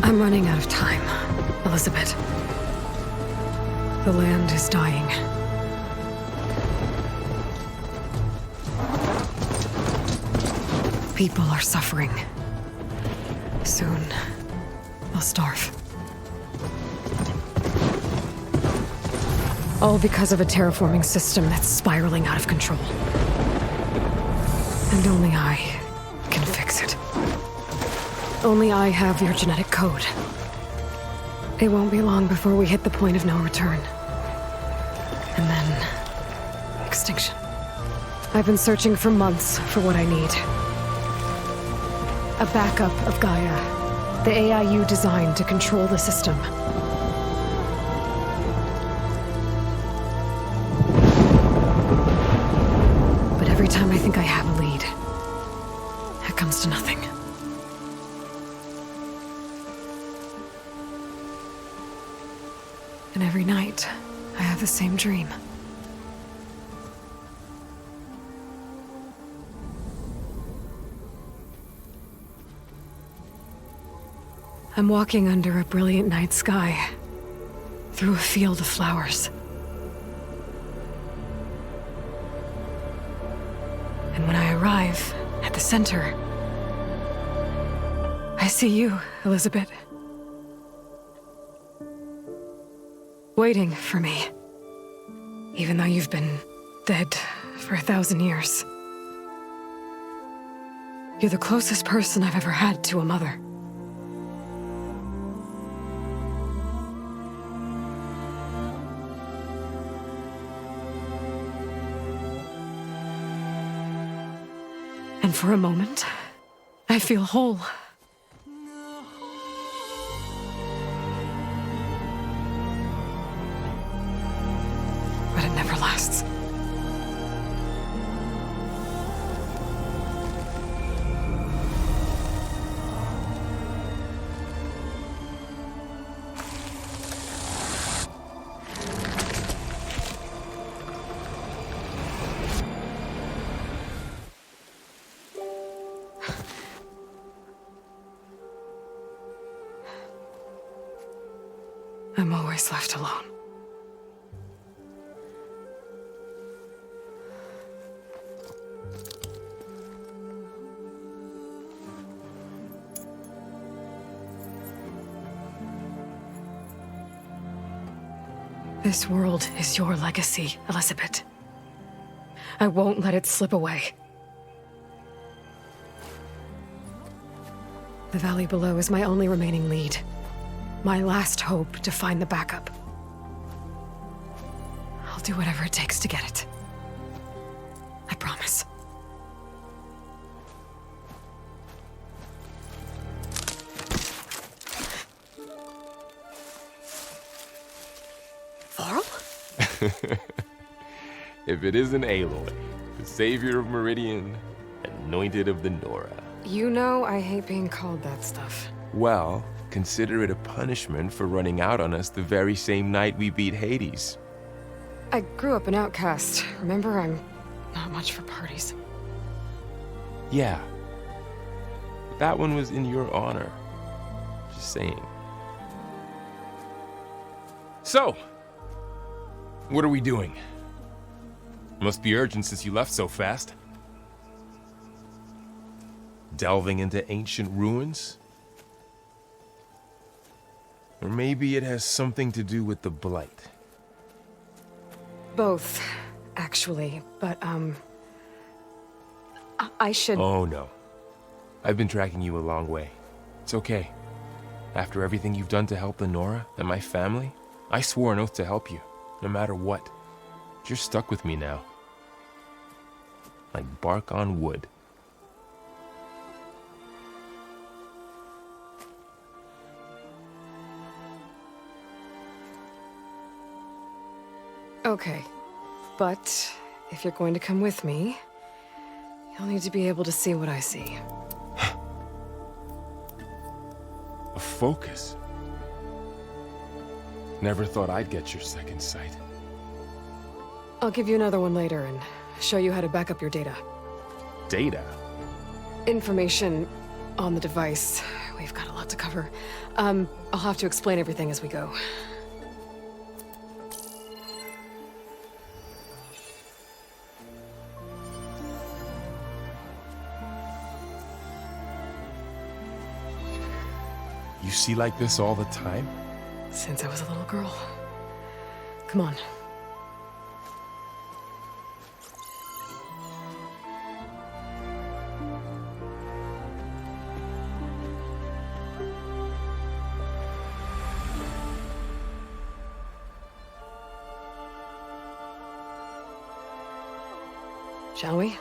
I'm running out of time, Elizabeth. The land is dying. People are suffering. Soon, they'll starve. All because of a terraforming system that's spiraling out of control. And only I can fix it. Only I have your genetic code. It won't be long before we hit the point of no return. And then... extinction. I've been searching for months for what I need. A backup of Gaia. The AI you designed to control the system. But every time I think I have a lead, it comes to nothing. And every night, I have the same dream. I'm walking under a brilliant night sky, through a field of flowers. And when I arrive at the center, I see you, Elizabeth. Waiting for me. Even though you've been dead for 1,000 years. You're the closest person I've ever had to a mother. And for a moment, I feel whole. But it never lasts. I'm always left alone. This world is your legacy, Elizabeth. I won't let it slip away. The valley below is my only remaining lead. My last hope to find the backup. I'll do whatever it takes to get it. I promise. Varl? If it isn't Aloy, the savior of Meridian, anointed of the Nora. You know I hate being called that stuff. Well, consider it a punishment for running out on us the very same night we beat Hades. I grew up an outcast. Remember, I'm not much for parties. Yeah. That one was in your honor. Just saying. So, what are we doing? Must be urgent since you left so fast. Delving into ancient ruins? Or maybe it has something to do with the Blight. Both, actually, but, I should... Oh, no. I've been tracking you a long way. It's okay. After everything you've done to help the Nora and my family, I swore an oath to help you, no matter what. You're stuck with me now. Like bark on wood. Okay, but if you're going to come with me, you'll need to be able to see what I see. A focus? Never thought I'd get your second sight. I'll give you another one later and show you how to back up your data. Data? Information on the device. We've got a lot to cover. I'll have to explain everything as we go. You see like this all the time? Since I was a little girl. Come on. Shall we?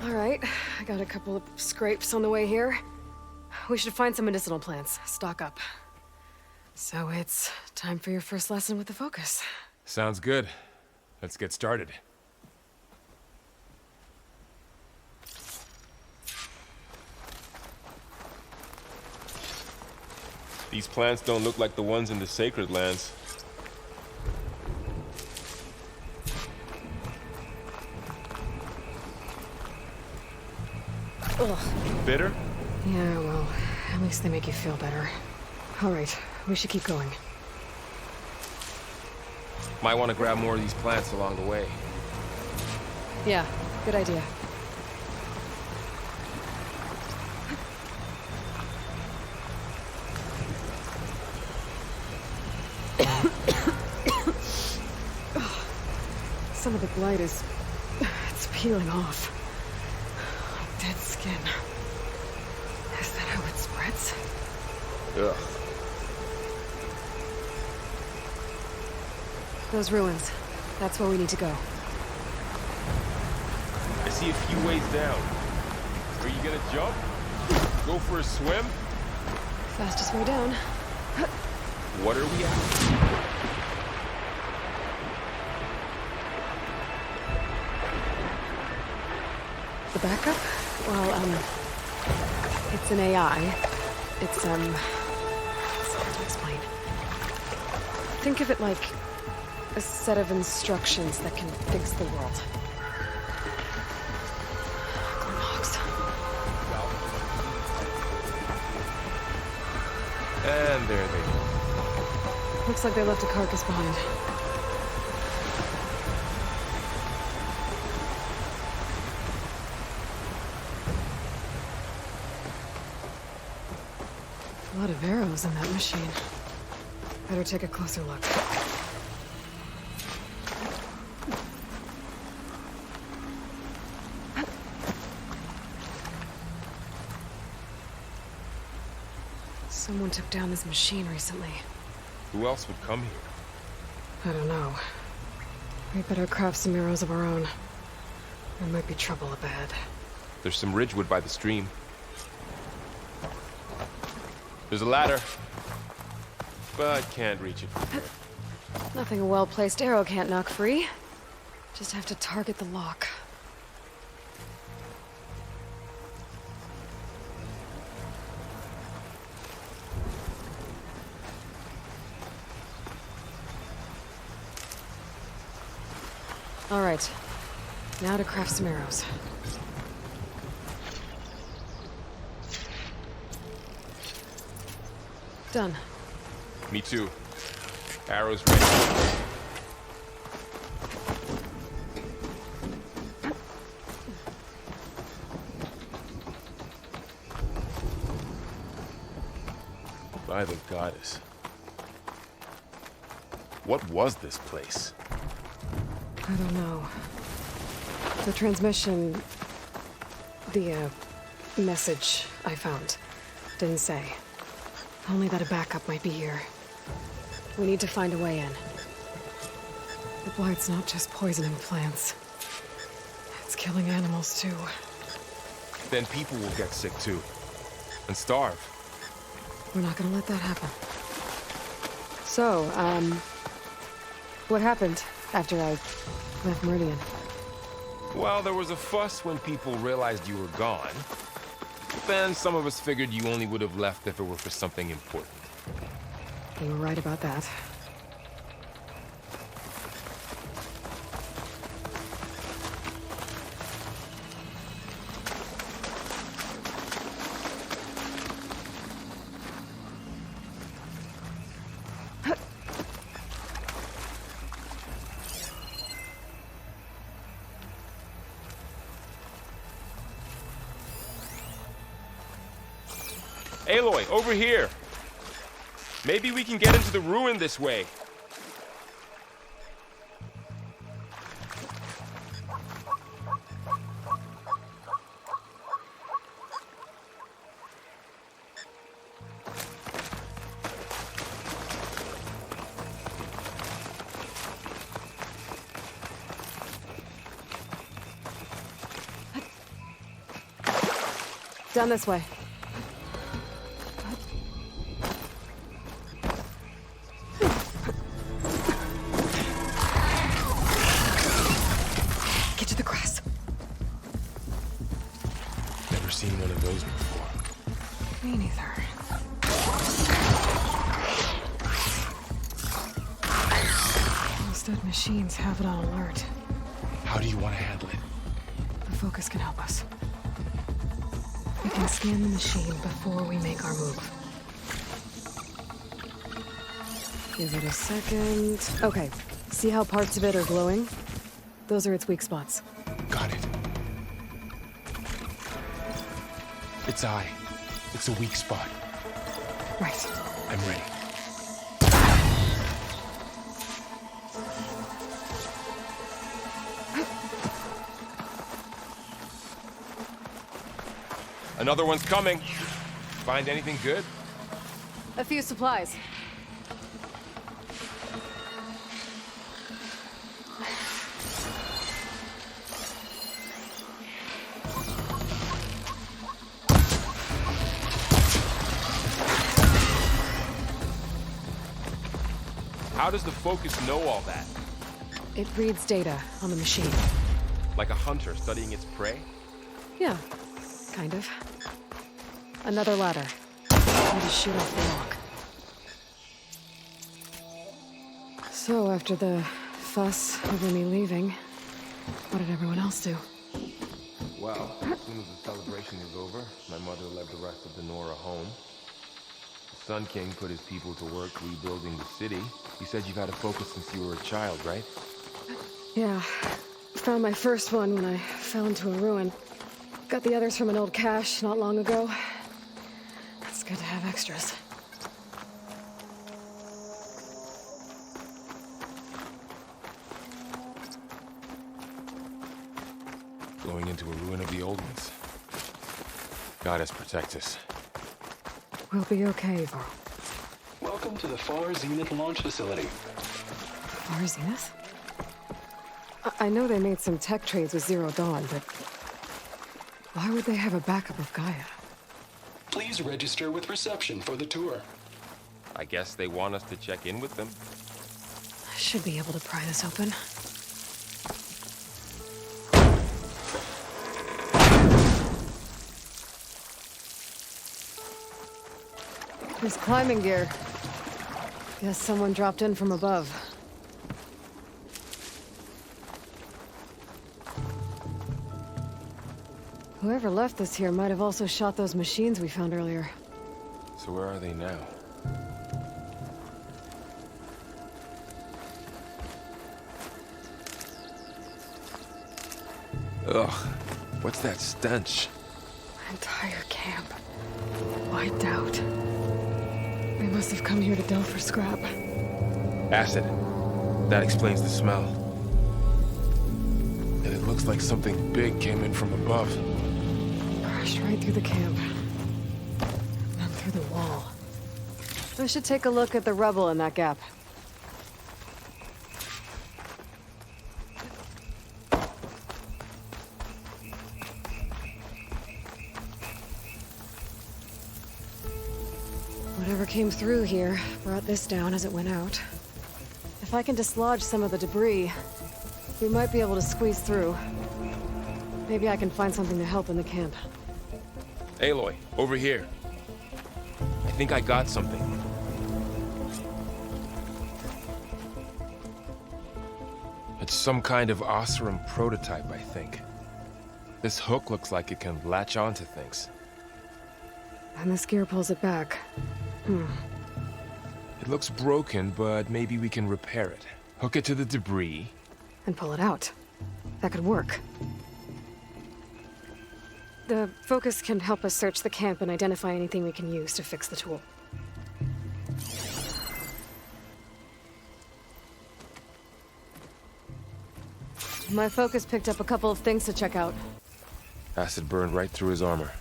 All right, I got a couple of scrapes on the way here. We should find some medicinal plants, stock up. So it's time for your first lesson with the Focus. Sounds good. Let's get started. These plants don't look like the ones in the Sacred Lands. Ugh. Bitter? Yeah, well, at least they make you feel better. All right, we should keep going. Might want to grab more of these plants along the way. Yeah, good idea. Some of the blight it's peeling off. Like dead skin. Is that how it spreads? Ugh. Those ruins. That's where we need to go. I see a few ways down. Are you gonna jump? Go for a swim? Fastest way down. What are we at? The backup? Well, it's an AI. It's hard to explain. Think of it like a set of instructions that can fix the world. Glimhogs. And there they go. Looks like they left a carcass behind. A lot of arrows in that machine. Better take a closer look. Someone took down this machine recently. Who else would come here? I don't know. We better craft some arrows of our own. There might be trouble up ahead. There's some ridgewood by the stream. There's a ladder, but can't reach it. Nothing a well-placed arrow can't knock free. Just have to target the lock. All right, now to craft some arrows. Done. Me too. Arrows ready. By the goddess. What was this place? I don't know. The transmission... the, message I found didn't say. Only that a backup might be here. We need to find a way in. The blight's not just poisoning plants. It's killing animals, too. Then people will get sick too. And starve. We're not gonna let that happen. So, what happened after I left Meridian? Well, there was a fuss when people realized you were gone. Then some of us figured you only would have left if it were for something important. You were right about that. Aloy, over here! Maybe we can get into the ruin this way. Down this way. Get to the grass. Never seen one of those before. Me neither. Those dead machines have it on alert. How do you want to handle it? The focus can help us. We can scan the machine before we make our move. Give it a second. Okay, see how parts of it are glowing? Those are its weak spots. Got it. Its eye. It's a weak spot. Right. I'm ready. Another one's coming. Find anything good? A few supplies. How does the focus know all that? It reads data on the machine. Like a hunter studying its prey? Yeah, kind of. Another ladder. Need to shoot off the lock. So, after the fuss over me leaving, what did everyone else do? Well, as soon as the celebration was over, my mother led the rest of the Nora home. The Sun King put his people to work rebuilding the city. You said you've had a focus since you were a child, right? Yeah. Found my first one when I fell into a ruin. Got the others from an old cache not long ago. It's good to have extras. Going into a ruin of the old ones. Goddess protect us. We'll be okay, Varl. Welcome to the Far Zenith launch facility. Far Zenith? I know they made some tech trades with Zero Dawn, but why would they have a backup of Gaia? Please register with reception for the tour. I guess they want us to check in with them. I should be able to pry this open. There's climbing gear. Guess someone dropped in from above. Whoever left this here might have also shot those machines we found earlier. So where are they now? Ugh, what's that stench? Entire camp. Wiped out. They must have come here to delve for scrap. Acid. That explains the smell. And it looks like something big came in from above. Crashed right through the camp. Then through the wall. I should take a look at the rubble in that gap. Whatever came through here brought this down as it went out. If I can dislodge some of the debris, we might be able to squeeze through. Maybe I can find something to help in the camp. Aloy, over here. I think I got something. It's some kind of Oseram prototype, I think. This hook looks like it can latch onto things. And this gear pulls it back. It looks broken, but maybe we can repair it. Hook it to the debris. And pull it out. That could work. The focus can help us search the camp and identify anything we can use to fix the tool. My focus picked up a couple of things to check out. Acid burned right through his armor.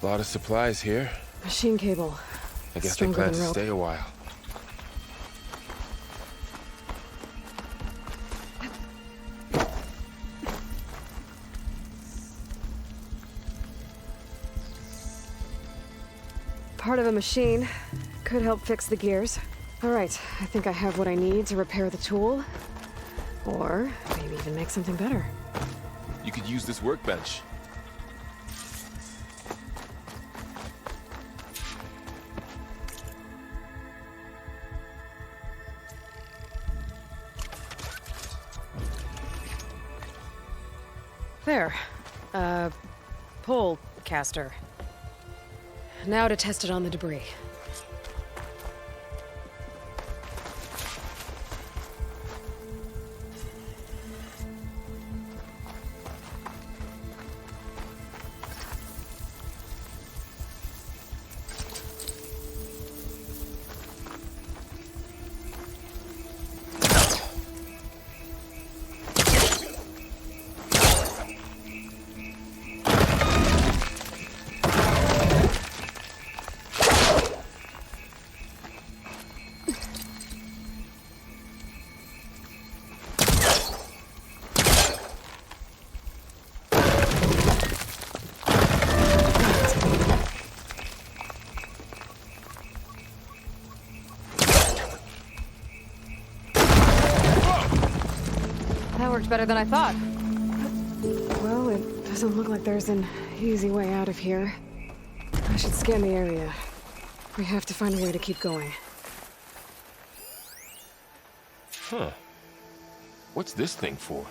A lot of supplies here. Machine cable. I guess they Stronger plan than to rope. stay a while. Part of a machine. Could help fix the gears. Alright, I think I have what I need to repair the tool. Or maybe even make something better. You could use this workbench. There. Pole caster. Now to test it on the debris. Worked better than I thought. Well, it doesn't look like there's an easy way out of here. I should scan the area. We have to find a way to keep going. Huh. What's this thing for?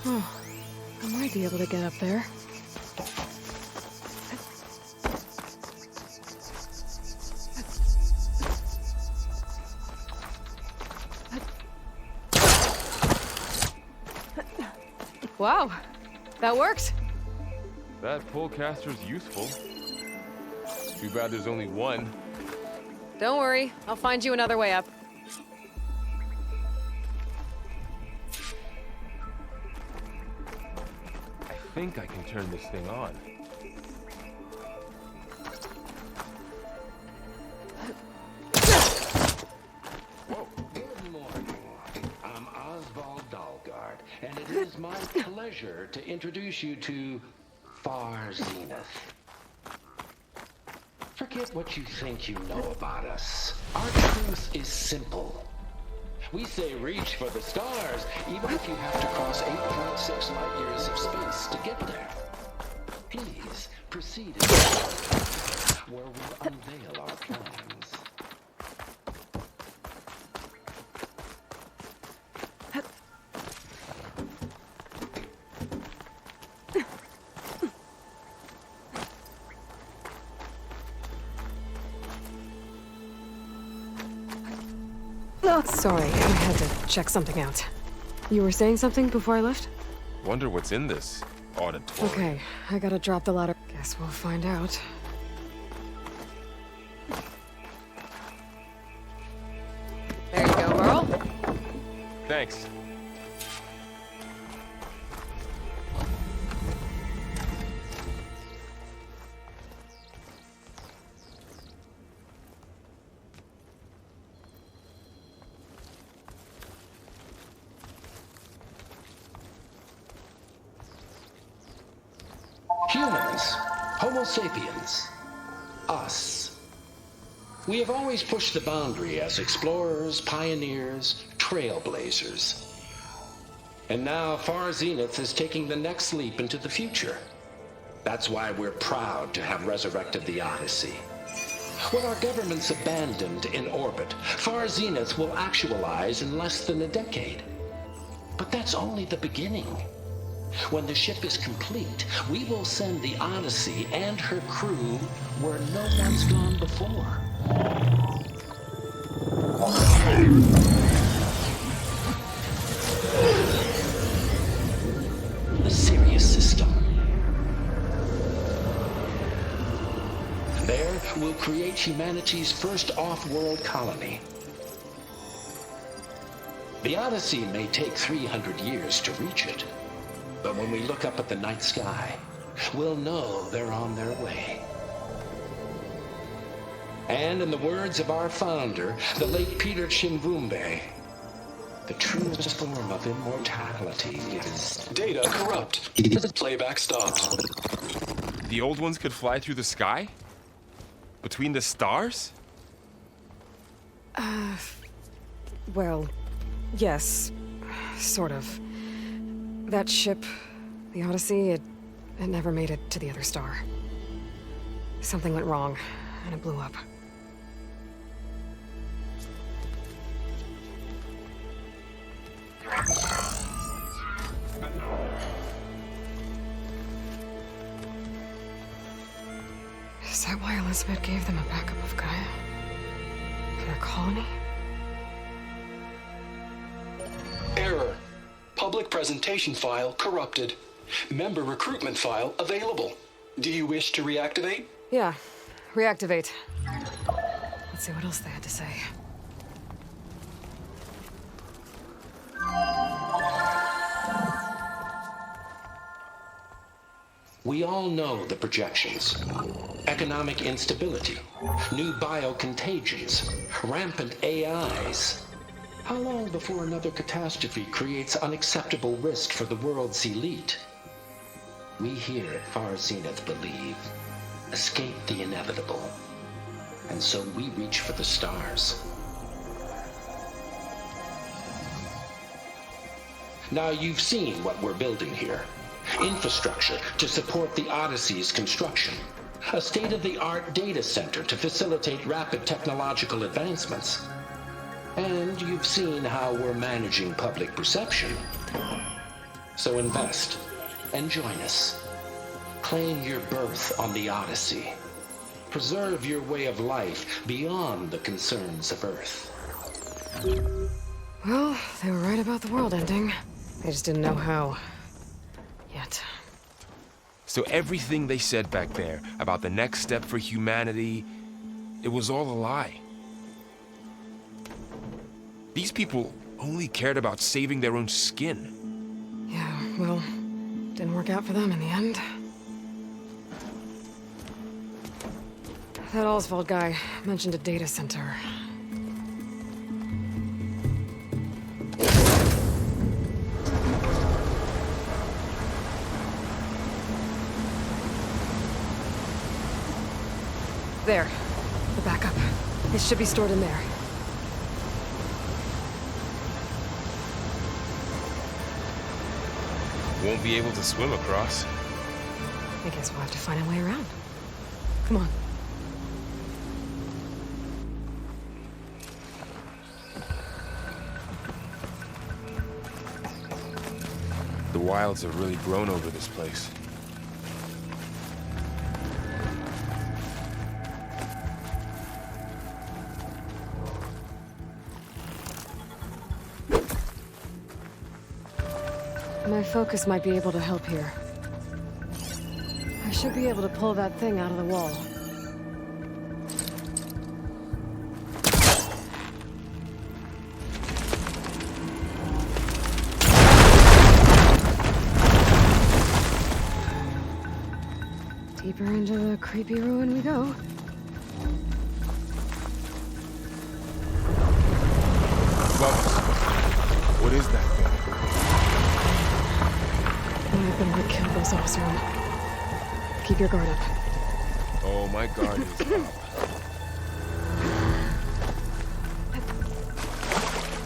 Oh, I might be able to get up there. Wow, that worked. That polecaster's useful. Too bad there's only one. Don't worry, I'll find you another way up. I think I can turn this thing on. And it is my pleasure to introduce you to Zenith. Forget what you think you know about us. Our truth is simple. We say reach for the stars, even if you have to cross 8.6 light years of space to get there. Please proceed where we'll unveil our plans. Sorry, I had to check something out. You were saying something before I left? Wonder what's in this auditorium. Okay, I gotta drop the ladder. Guess we'll find out. There you go, Varl. Thanks. Humans, Homo sapiens, us. We have always pushed the boundary as explorers, pioneers, trailblazers. And now Far Zenith is taking the next leap into the future. That's why we're proud to have resurrected the Odyssey. What our governments abandoned in orbit, Far Zenith will actualize in less than a decade. But that's only the beginning. When the ship is complete, we will send the Odyssey and her crew where no one's gone before. The Sirius system. There, we'll create humanity's first off-world colony. The Odyssey may take 300 years to reach it, but when we look up at the night sky, we'll know they're on their way. And in the words of our founder, the late Peter Chimvumbe, the truest form of immortality is... Data corrupt. Playback stopped. The old ones could fly through the sky? Between the stars? Well, yes. Sort of. That ship, the Odyssey, it never made it to the other star. Something went wrong, and it blew up. Is that why Elizabeth gave them a backup of Gaia? For their colony? Error. Public presentation file corrupted. Member recruitment file available. Do you wish to reactivate? Yeah, reactivate. Let's see what else they had to say. We all know the projections. Economic instability, new biocontagions, rampant AIs. How long before another catastrophe creates unacceptable risk for the world's elite? We here at Far Zenith believe, escape the inevitable. And so we reach for the stars. Now you've seen what we're building here. Infrastructure to support the Odyssey's construction. A state-of-the-art data center to facilitate rapid technological advancements. And you've seen how we're managing public perception. So invest and join us. Claim your berth on the Odyssey. Preserve your way of life beyond the concerns of Earth. Well, they were right about the world ending. They just didn't know how. Yet. So everything they said back there about the next step for humanity, it was all a lie. These people only cared about saving their own skin. Yeah, well, didn't work out for them in the end. That Oswald guy mentioned a data center. There. The backup. It should be stored in there. Won't be able to swim across. I guess we'll have to find a way around. Come on. The wilds have really grown over this place. My focus might be able to help here. I should be able to pull that thing out of the wall. Deeper into the creepy ruin we go. Bubbles. What is that thing? Might have been what killed those Osram. Keep your guard up. Oh, my guard is up.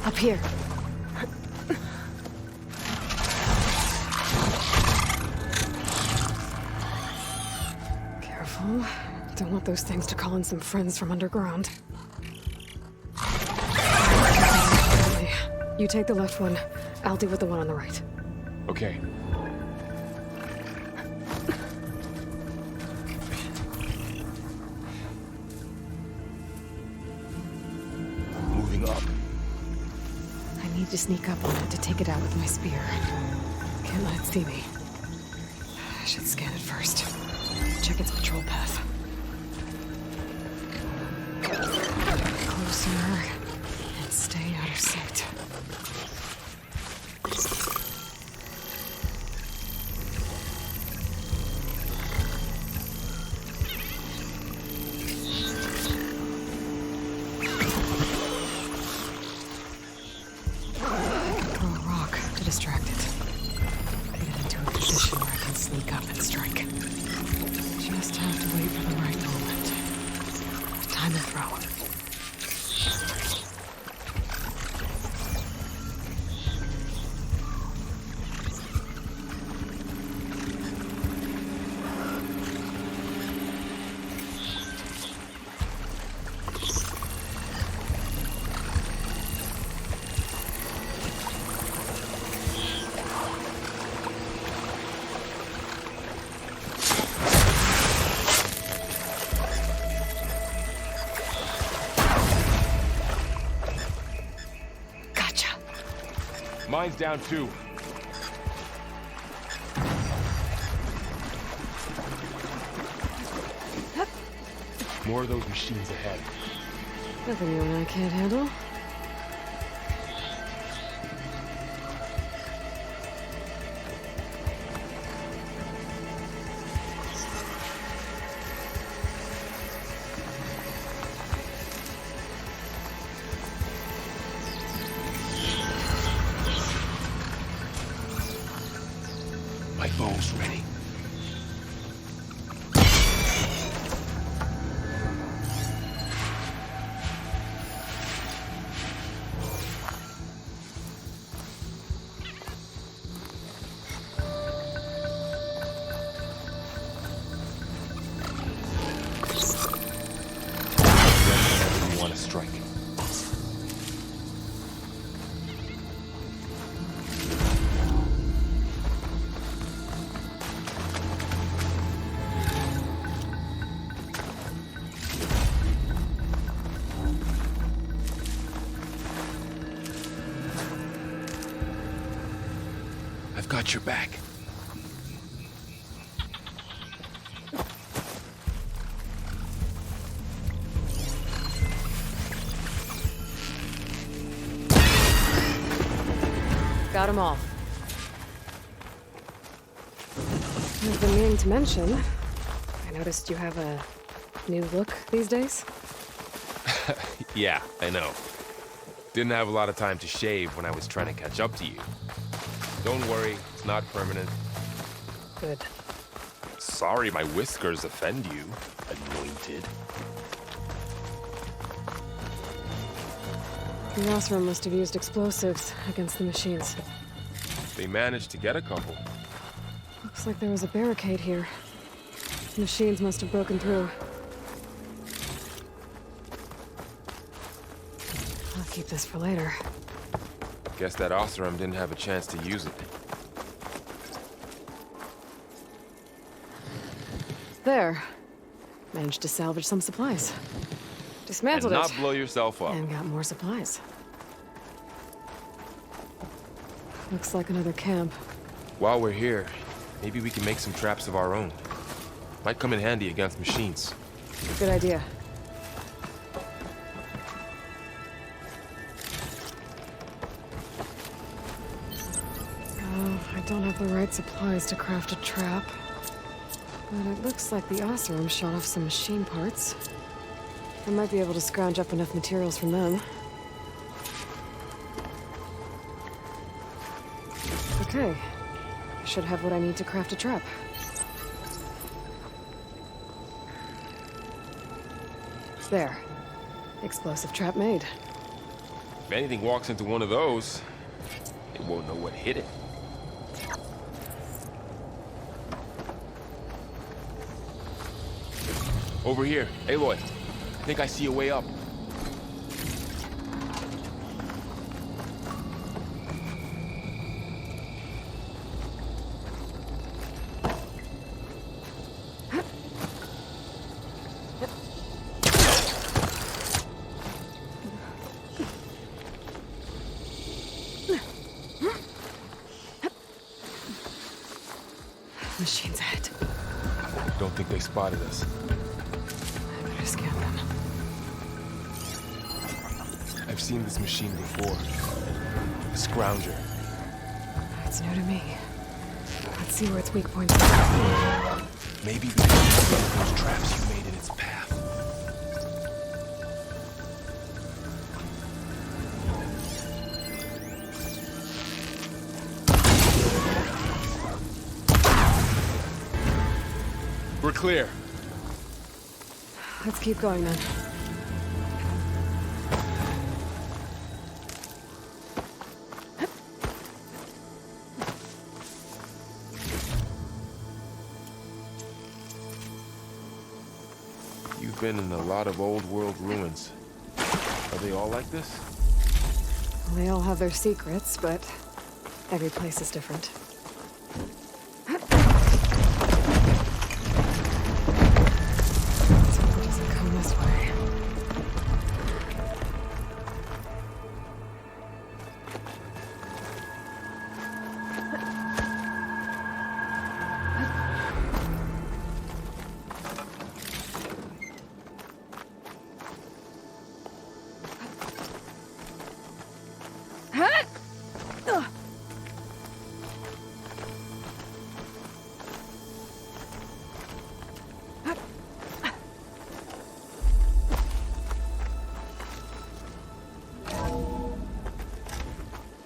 Up here. Careful. Don't want those things to call in some friends from underground. You take the left one. I'll deal with the one on the right. Okay. Moving up. I need to sneak up on it to take it out with my spear. Can't let it see me. I should scan it first. Check its patrol path. Closer. And stay out of sight. Throw a rock to distract it. Get it into a position where I can sneak up and strike. Just have to wait for the right moment. Time to throw. Mine's down too. More of those machines ahead. Nothing you and I can't handle. My bow's ready. Whenever you want to strike. I've got your back. Got them all. I've been meaning to mention, I noticed you have a new look these days. Yeah, I know. Didn't have a lot of time to shave when I was trying to catch up to you. Don't worry, it's not permanent. Good. Sorry my whiskers offend you, anointed. The Osram must have used explosives against the machines. They managed to get a couple. Looks like there was a barricade here. The machines must have broken through. I'll keep this for later. Guess that Osram didn't have a chance to use it. There. Managed to salvage some supplies. Dismantled And it. not blow yourself up. And got more supplies. Looks like another camp. While we're here, maybe we can make some traps of our own. Might come in handy against machines. Good idea. Oh, I don't have the right supplies to craft a trap. But it looks like the Osram shot off some machine parts. I might be able to scrounge up enough materials from them. Okay. I should have what I need to craft a trap. There. Explosive trap made. If anything walks into one of those, it won't know what hit it. Over here, Aloy. I think I see a way up. Machines ahead. Don't think they spotted us. I better scan them. I've seen this machine before. A scrounger. That's new to me. Let's see where its weak points are. Maybe we can use those traps you made in its path. We're clear. Let's keep going then. You've been in a lot of old world ruins. Are they all like this? They all have their secrets, but every place is different.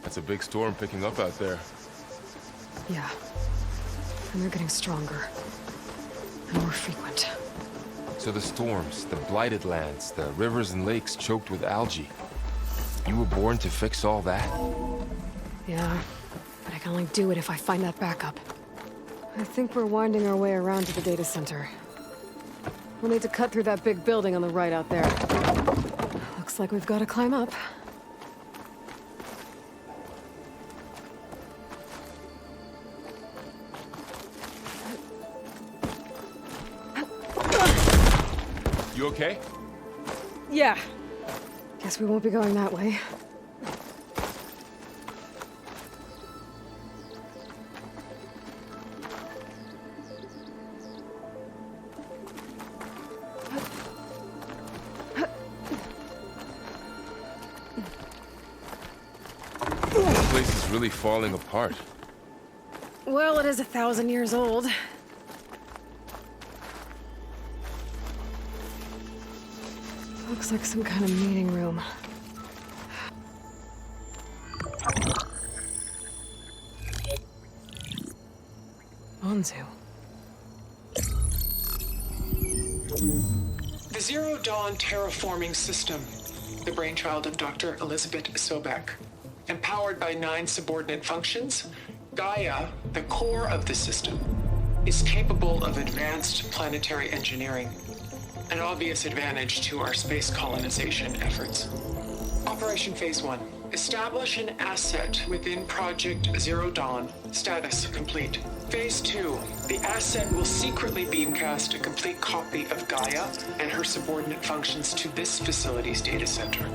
It's a big storm picking up out there. Yeah. And they're getting stronger. And more frequent. So the storms, the blighted lands, the rivers and lakes choked with algae. You were born to fix all that? Yeah. But I can only do it if I find that backup. I think we're winding our way around to the data center. We'll need to cut through that big building on the right out there. Looks like we've got to climb up. You okay? Yeah. Guess we won't be going that way. This place is really falling apart. Well, it is 1,000 years old. Looks like some kind of meeting room. Onzu. The Zero Dawn terraforming system, the brainchild of Dr. Elizabeth Sobek. Empowered by 9 subordinate functions, Gaia, the core of the system, is capable of advanced planetary engineering, an obvious advantage to our space colonization efforts. Operation Phase 1. Establish an asset within Project Zero Dawn. Status complete. Phase 2. The asset will secretly beamcast a complete copy of Gaia and her subordinate functions to this facility's data center.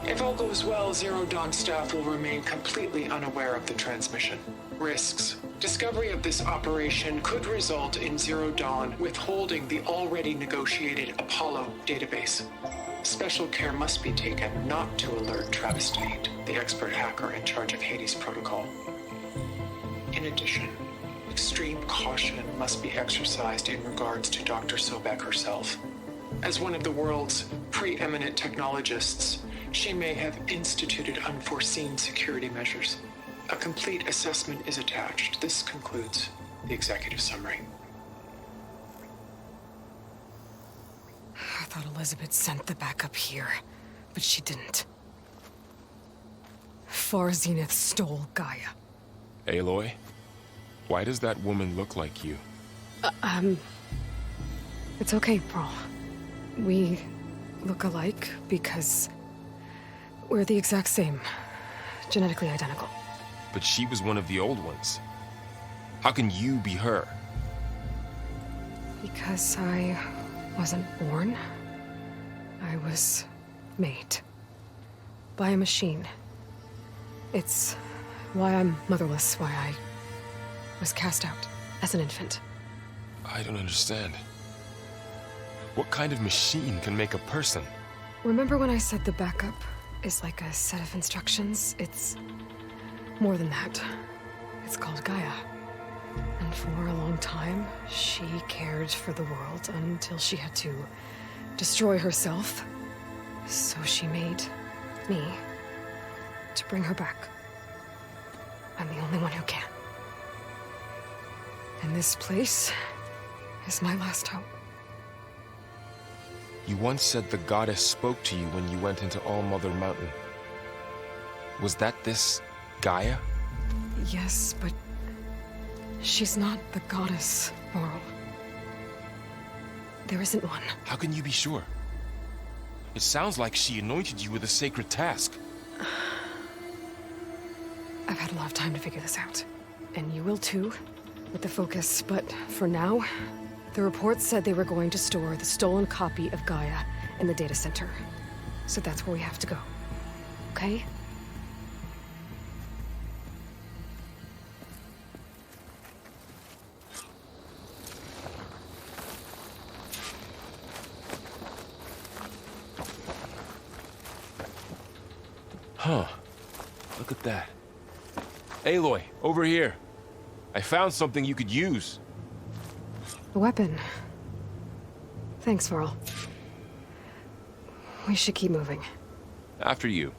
If all goes well, Zero Dawn staff will remain completely unaware of the transmission. Risks. Discovery of this operation could result in Zero Dawn withholding the already negotiated Apollo database. Special care must be taken not to alert Travis Tate, the expert hacker in charge of Hades Protocol. In addition, extreme caution must be exercised in regards to Dr. Sobek herself. As one of the world's preeminent technologists, she may have instituted unforeseen security measures. A complete assessment is attached. This concludes the executive summary. I thought Elizabeth sent the backup here, but she didn't. Zenith stole Gaia. Aloy? Why does that woman look like you? It's okay, Varl. We look alike because we're the exact same. Genetically identical. But she was one of the old ones. How can you be her? Because I wasn't born. I was made. By a machine. It's why I'm motherless, why I was cast out as an infant. I don't understand. What kind of machine can make a person? Remember when I said the backup is like a set of instructions? It's more than that. It's called Gaia. And for a long time, she cared for the world until she had to destroy herself. So she made me to bring her back. I'm the only one who can. And this place is my last hope. You once said the goddess spoke to you when you went into All-Mother Mountain. Was that this Gaia? Yes, but she's not the goddess, Varl. There isn't one. How can you be sure? It sounds like she anointed you with a sacred task. I've had a lot of time to figure this out. And you will too, with the focus. But for now, the report said they were going to store the stolen copy of Gaia in the data center. So that's where we have to go. Okay? Huh. Look at that. Aloy, over here. I found something you could use. A weapon. Thanks, Varl. We should keep moving. After you.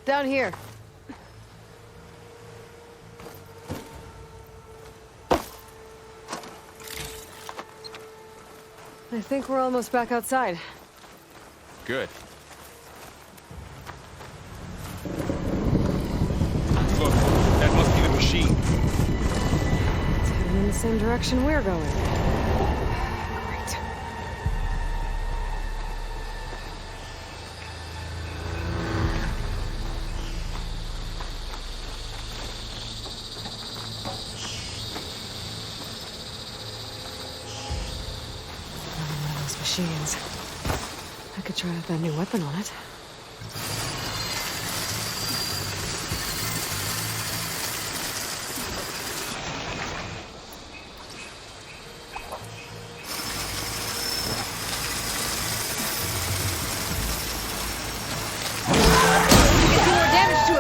Down here. I think we're almost back outside. Good. Look, that must be the machine. It's heading in the same direction we're going. Great. One of those machines. I could try out that new weapon on it.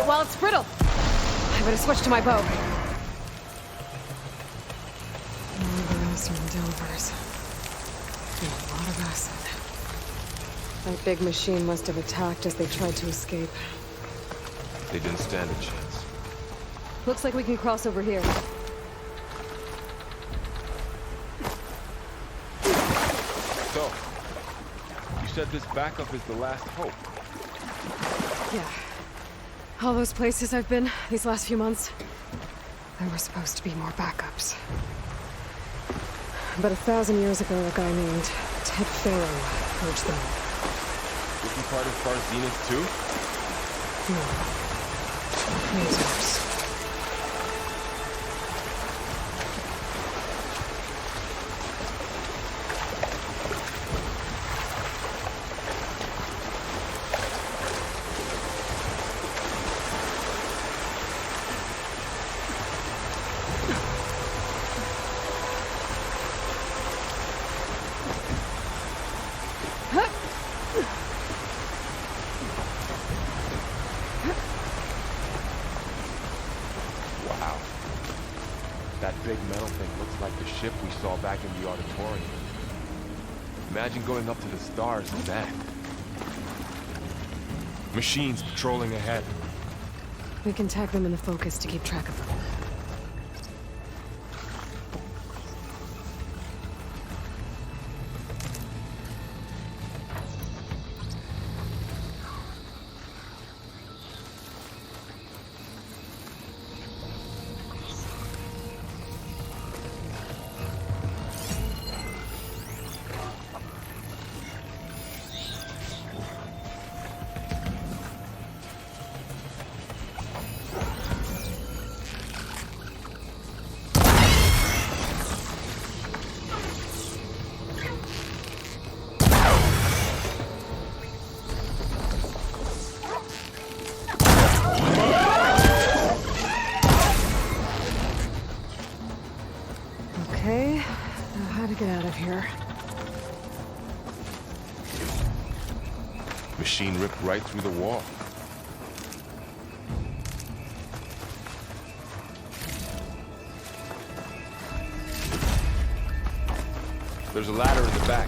While it's brittle. I better switch to my bow. More and Delvers. And a lot of acid. That big machine must have attacked as they tried to escape. They didn't stand a chance. Looks like we can cross over here. So, you said this backup is the last hope. Yeah. All those places I've been these last few months, there were supposed to be more backups. But 1,000 years ago, a guy named Ted Pharaoh purged them all. Was he part of Zenith too? No. Maybe worse. saw back in the auditorium. Imagine going up to the stars in that. Machines patrolling ahead. We can tag them in the focus to keep track of them. Okay, now how to get out of here? Machine ripped right through the wall. There's a ladder in the back.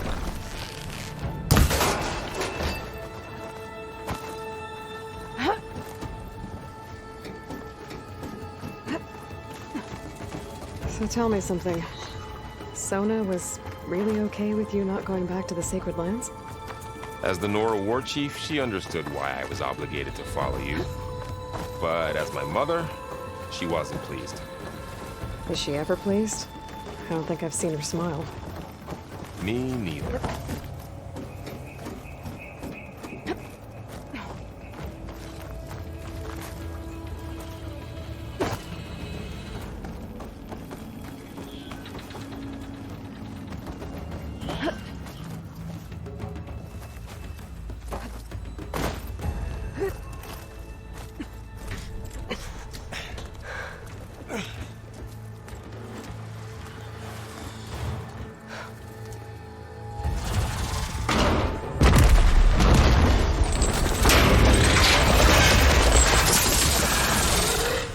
So tell me something. Sona was really okay with you not going back to the Sacred Lands? As the Nora war chief, she understood why I was obligated to follow you. But as my mother, she wasn't pleased. Is she ever pleased? I don't think I've seen her smile. Me neither.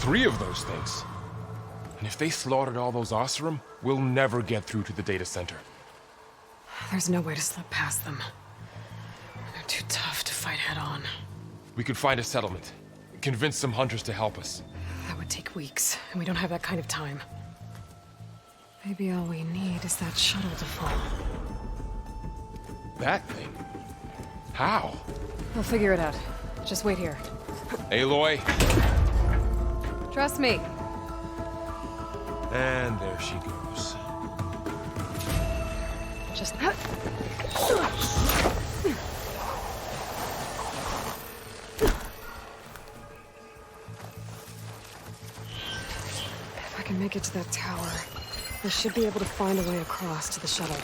Three of those things. And if they slaughtered all those Oseram, we'll never get through to the data center. There's no way to slip past them. They're too tough to fight head-on. We could find a settlement. Convince some hunters to help us. That would take weeks, and we don't have that kind of time. Maybe all we need is that shuttle to fall. That thing? How? We'll figure it out. Just wait here. Aloy. Trust me. And there she goes. Just... If I can make it to that tower, I should be able to find a way across to the shuttle.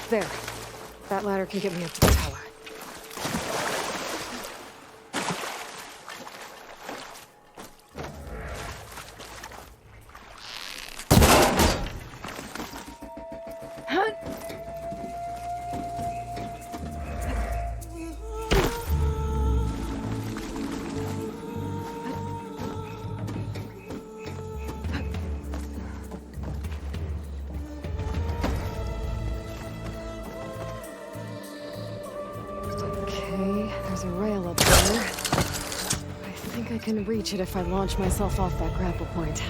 There. That ladder can get me up to the tower. There's a rail up there. I think I can reach it if I launch myself off that grapple point.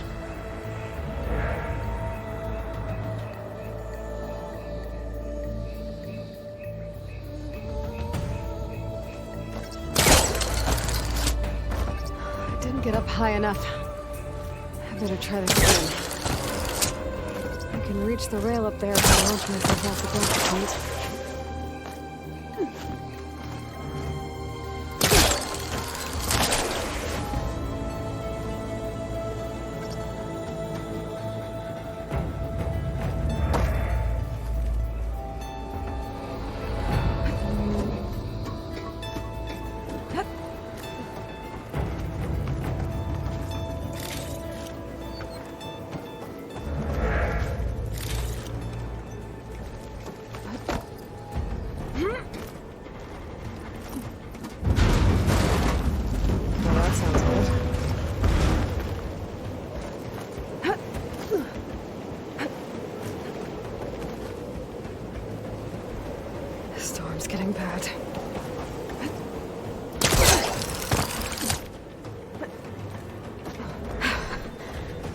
I didn't get up high enough. I better try this again. I can reach the rail up there if I launch myself off the grapple point. Storm's getting bad.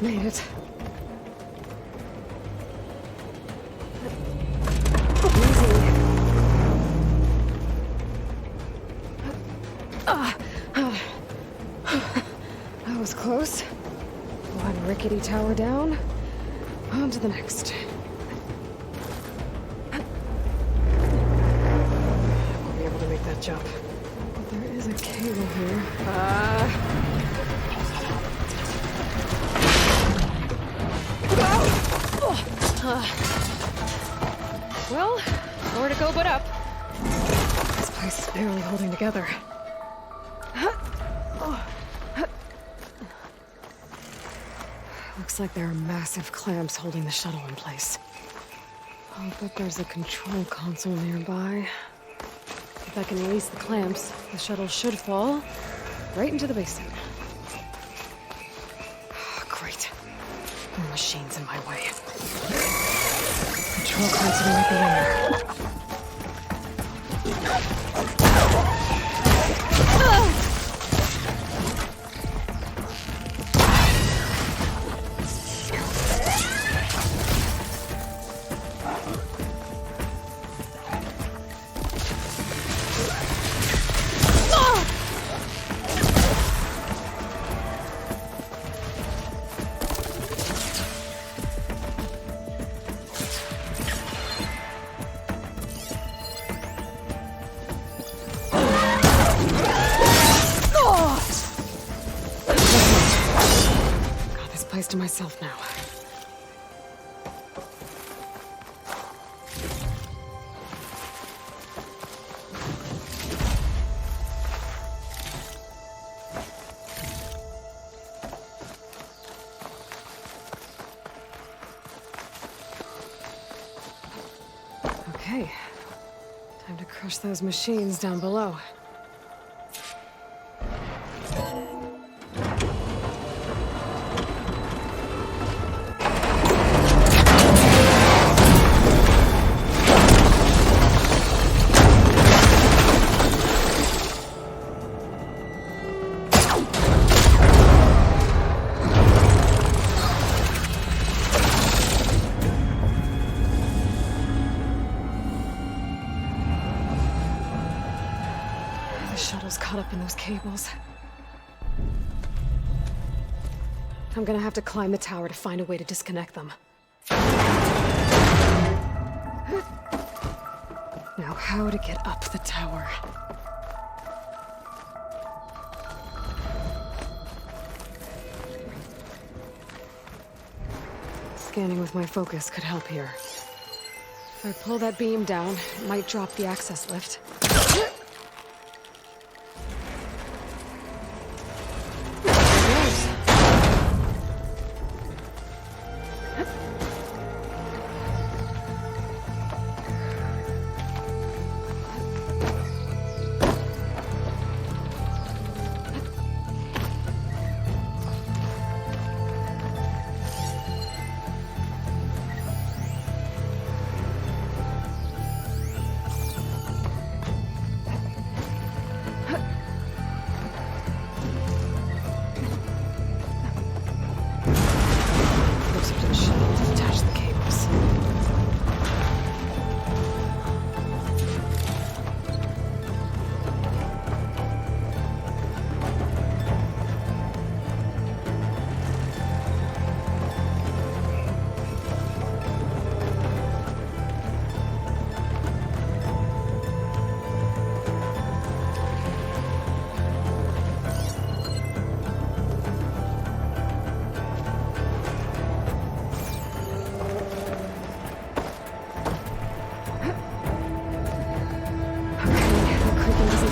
Made it. Easy. That was close. One rickety tower down. On to the next. That jump. But there is a cable here. Well, nowhere to go but up. This place is barely holding together. Looks like there are massive clamps holding the shuttle in place. I'll bet there's a control console nearby. If I can release the clamps, the shuttle should fall right into the basin. Great. More machines in my way. Control console might be in there. To myself now. Okay. Time to crush those machines down below. Caught up in those cables. I'm gonna have to climb the tower to find a way to disconnect them. Now, how to get up the tower? Scanning with my focus could help here. If I pull that beam down, it might drop the access lift.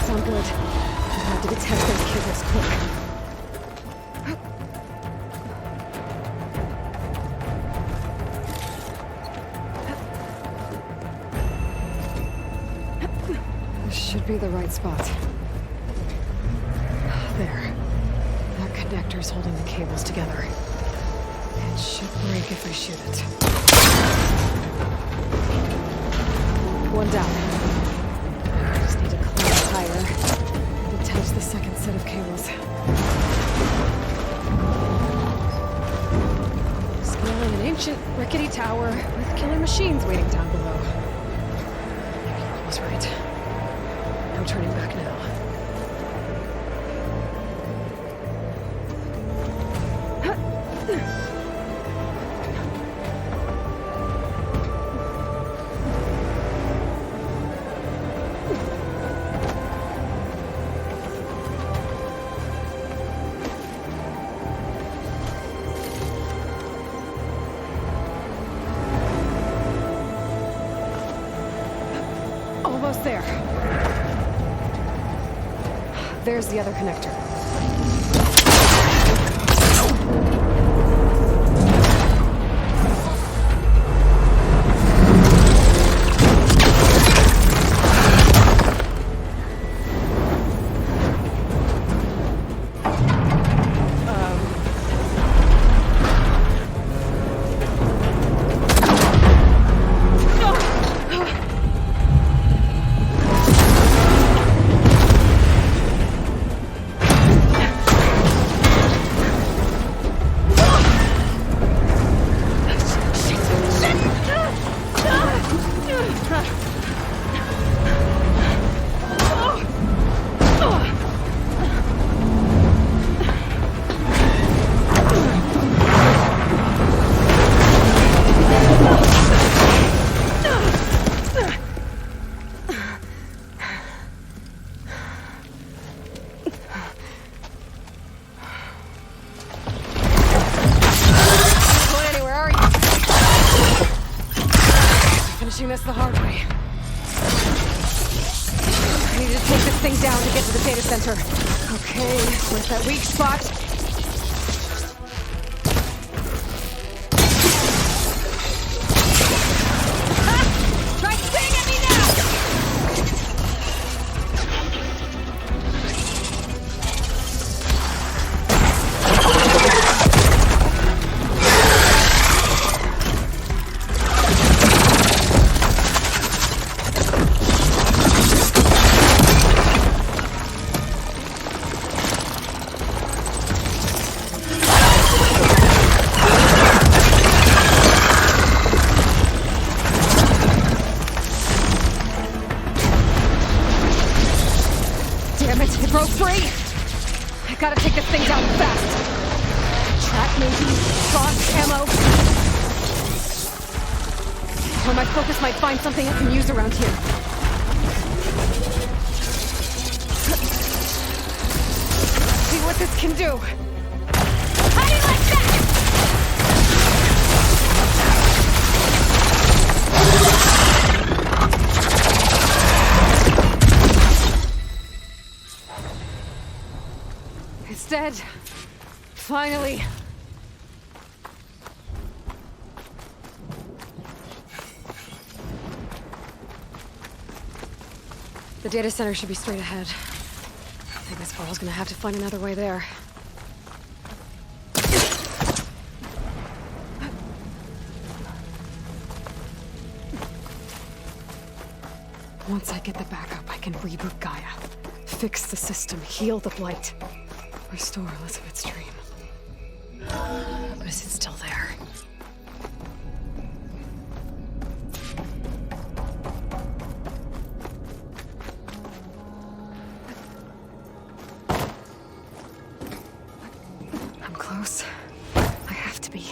sound good. I'll have to detach those cables quick. This should be the right spot. There. That connector's holding the cables together. It should break if I shoot it. One down. I just need to climb higher. Detach the second set of cables. Scaling an ancient, rickety tower with killer machines waiting down below. I was right. No turning back now. Almost there. There's the other connector. This the hard way. I need to take this thing down to get to the data center. Okay, where's that weak spot? Ah! Try staying at me broke free! I gotta take this thing down fast! Trap maybe? Boss ammo? Or my focus might find something I can use around here. See what this can do! How do you like that? It's dead. Finally. The data center should be straight ahead. I think this Varl's gonna have to find another way there. Once I get the backup, I can reboot Gaia. Fix the system, heal the blight. Restore Elizabeth's dream. But is it still there? I'm close. I have to be.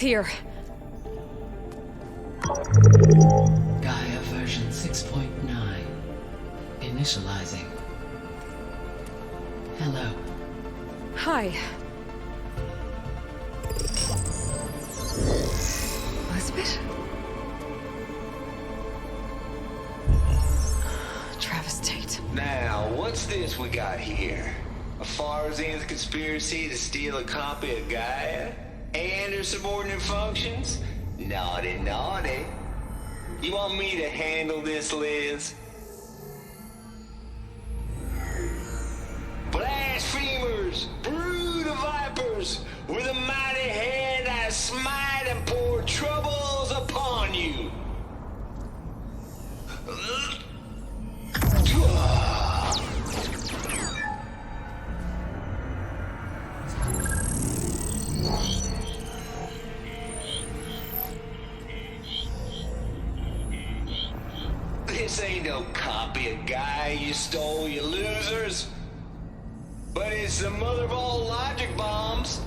here. Gaia version 6.9. Initializing. Hello. Hi. Elizabeth? Travis Tate. Now, what's this we got here? A far Zenith conspiracy to steal a copy of Gaia? And her subordinate functions? Naughty, naughty. You want me to handle this, Liz? Blasphemers! Brood of vipers! With a mighty hand I smite and pour troubles upon you! This ain't no copy of Gaia you stole, you losers. But it's the mother of all logic bombs.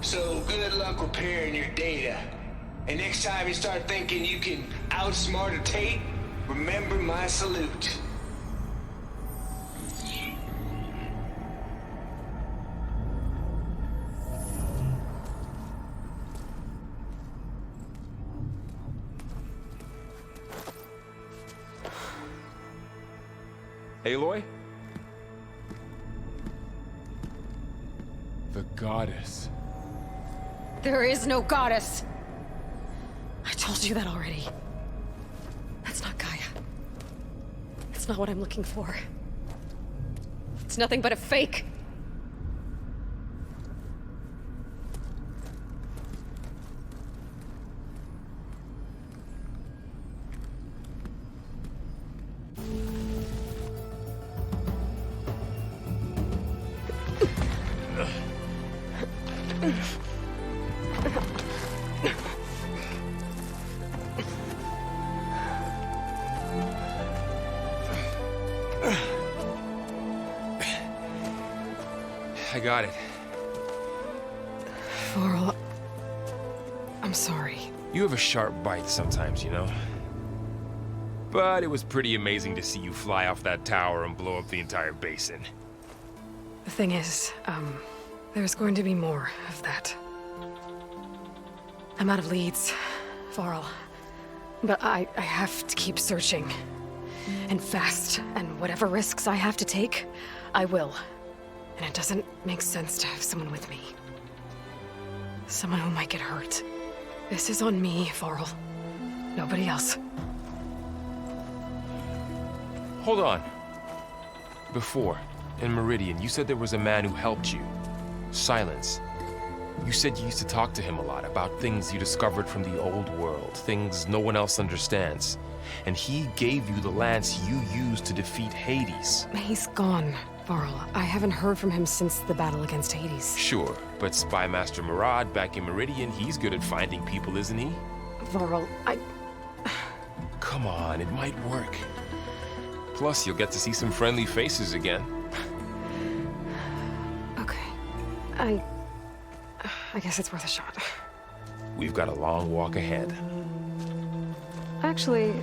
So good luck repairing your data. And next time you start thinking you can outsmart a Tate, remember my salute. Aloy? The goddess. There is no goddess. I told you that already. That's not Gaia. It's not what I'm looking for. It's nothing but a fake. I got it. Varl, I'm sorry. You have a sharp bite sometimes, you know? But it was pretty amazing to see you fly off that tower and blow up the entire basin. The thing is, there's going to be more of that. I'm out of leads, Varl. But I have to keep searching. And fast. And whatever risks I have to take, I will. And it doesn't make sense to have someone with me. Someone who might get hurt. This is on me, Varl. Nobody else. Hold on. Before, in Meridian, you said there was a man who helped you. Silence. You said you used to talk to him a lot about things you discovered from the old world, things no one else understands. And he gave you the lance you used to defeat Hades. He's gone, Varl. I haven't heard from him since the battle against Hades. Sure, but Spy Master Murad back in Meridian, he's good at finding people, isn't he? Varl, Come on, it might work. Plus, you'll get to see some friendly faces again. Okay. I guess it's worth a shot. We've got a long walk ahead. Actually,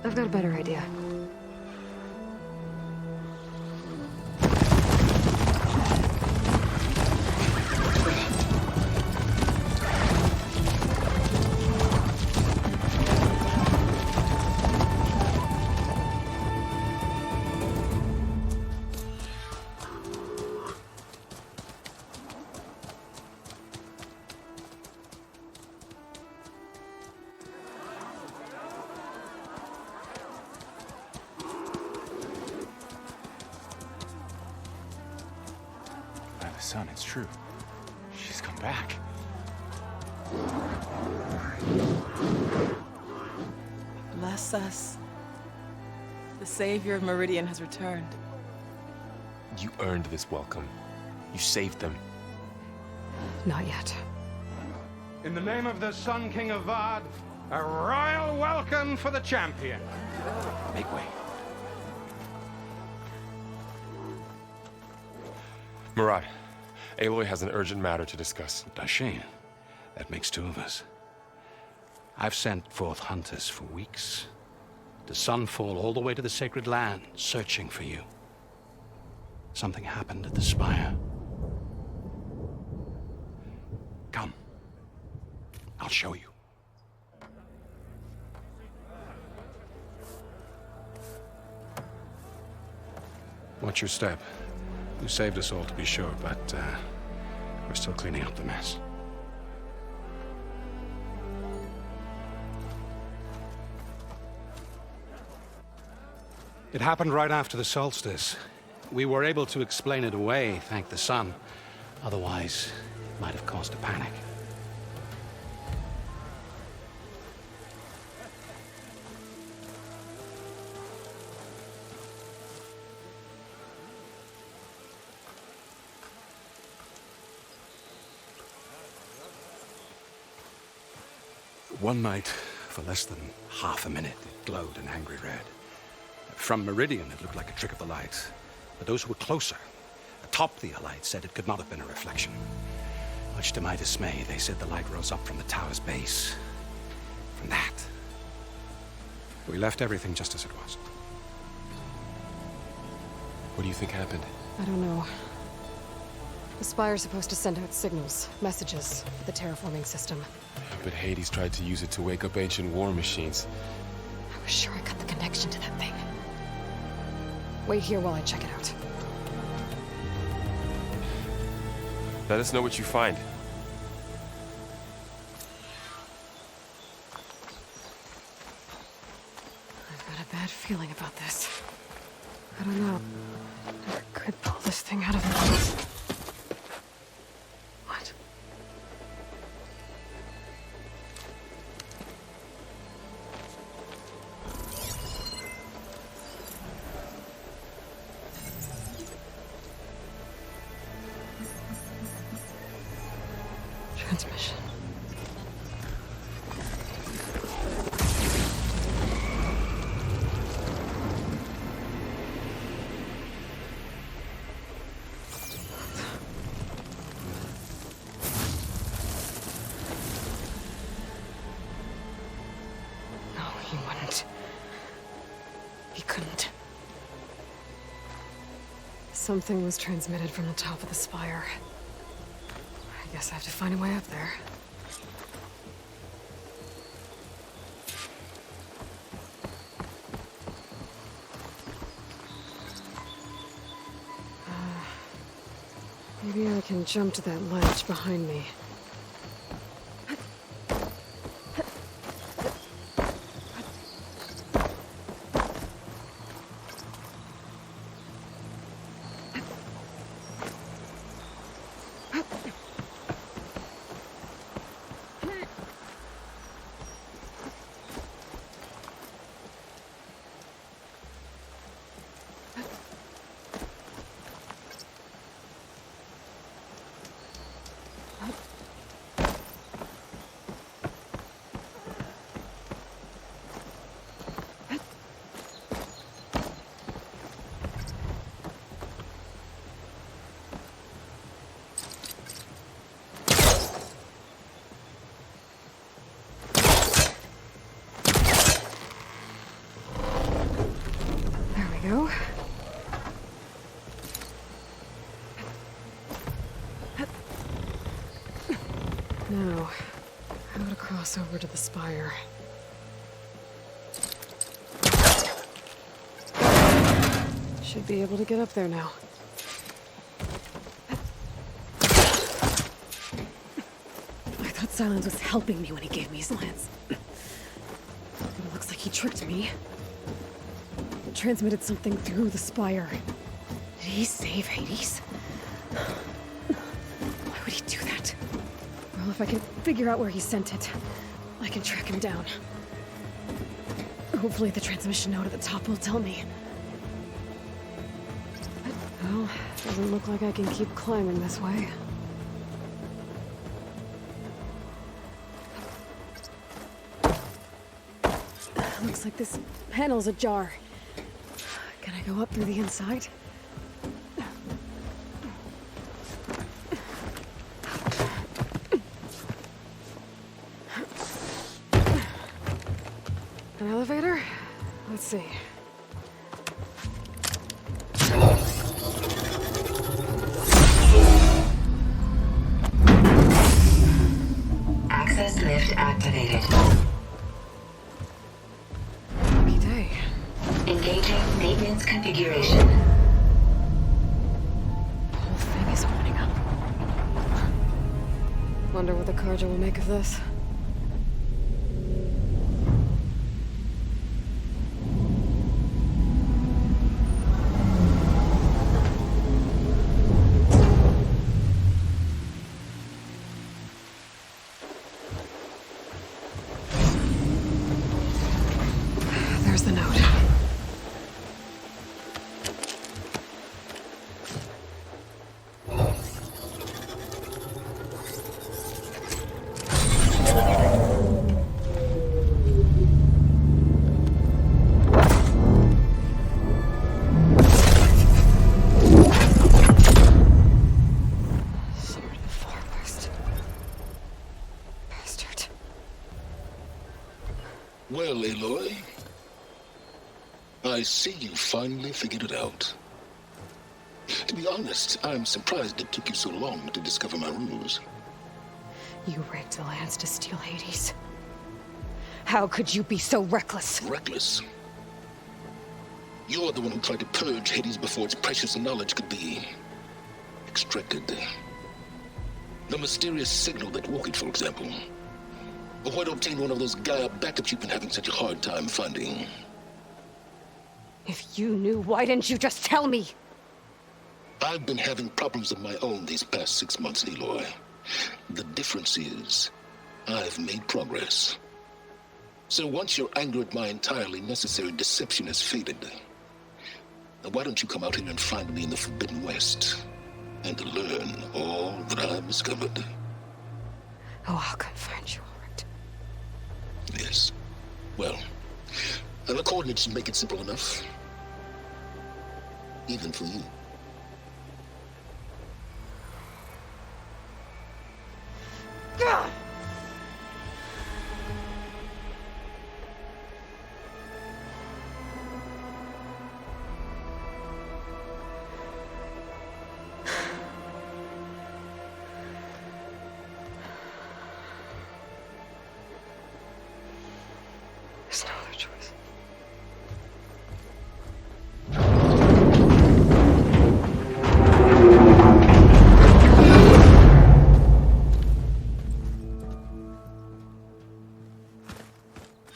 I've got a better idea. Son, it's true. She's come back. Bless us. The savior of Meridian has returned. You earned this welcome. You saved them. Not yet. In the name of the Sun King of Vard, a royal welcome for the champion. Make way. Murad, Aloy has an urgent matter to discuss. Dashane, That makes two of us. I've sent forth hunters for weeks. To Sunfall all the way to the Sacred Land, searching for you. Something happened at the Spire. Come. I'll show you. Watch your step. You saved us all, to be sure, but we're still cleaning up the mess. It happened right after the solstice. We were able to explain it away, thank the sun. Otherwise, it might have caused a panic. One night, for less than half a minute, it glowed an angry red. From Meridian, it looked like a trick of the light. But those who were closer, atop the Allied, said it could not have been a reflection. Much to my dismay, they said the light rose up from the tower's base. From that. We left everything just as it was. What do you think happened? I don't know. The Spire's supposed to send out signals, messages, for the terraforming system. But Hades tried to use it to wake up ancient war machines. I was sure I got the connection to that thing. Wait here while I check it out. Let us know what you find. I've got a bad feeling about this. I don't know. Never could pull this thing out of the... What? Transmission. No, he wouldn't. He couldn't. Something was transmitted from the top of the Spire. I guess I have to find a way up there. Maybe I can jump to that ledge behind me. Go. Now, how to cross over to the Spire? Should be able to get up there now. I thought Silence was helping me when he gave me his lance. But it looks like he tricked me. Transmitted something through the Spire. Did he save Hades? Why would he do that? Well, if I can figure out where he sent it, I can track him down. Hopefully the transmission node at the top will tell me. Well, doesn't look like I can keep climbing this way. Looks like this panel's ajar. Can I go up through the inside? An elevator? Let's see. Access lift activated. Lucky day. Engaging maintenance configuration. The whole thing is opening up. Wonder what the Carja will make of this. There's the note. Sword of the Far West. Bastard. Well, Aloy, I see you finally figured it out. To be honest, I'm surprised it took you so long to discover my ruse. You rigged the lands to steal Hades. How could you be so reckless? Reckless? You're the one who tried to purge Hades before its precious knowledge could be extracted. The mysterious signal that woke it, for example. Or why to obtain one of those Gaia backups you've been having such a hard time finding. If you knew, why didn't you just tell me? I've been having problems of my own these past 6 months, Aloy. The difference is, I've made progress. So once your anger at my entirely necessary deception has faded, why don't you come out here and find me in the Forbidden West, and learn all that I've discovered? Oh, I'll come find you, all right. Yes. Well, the coordinates make it simple enough. Even for you. Gah! There's no other choice.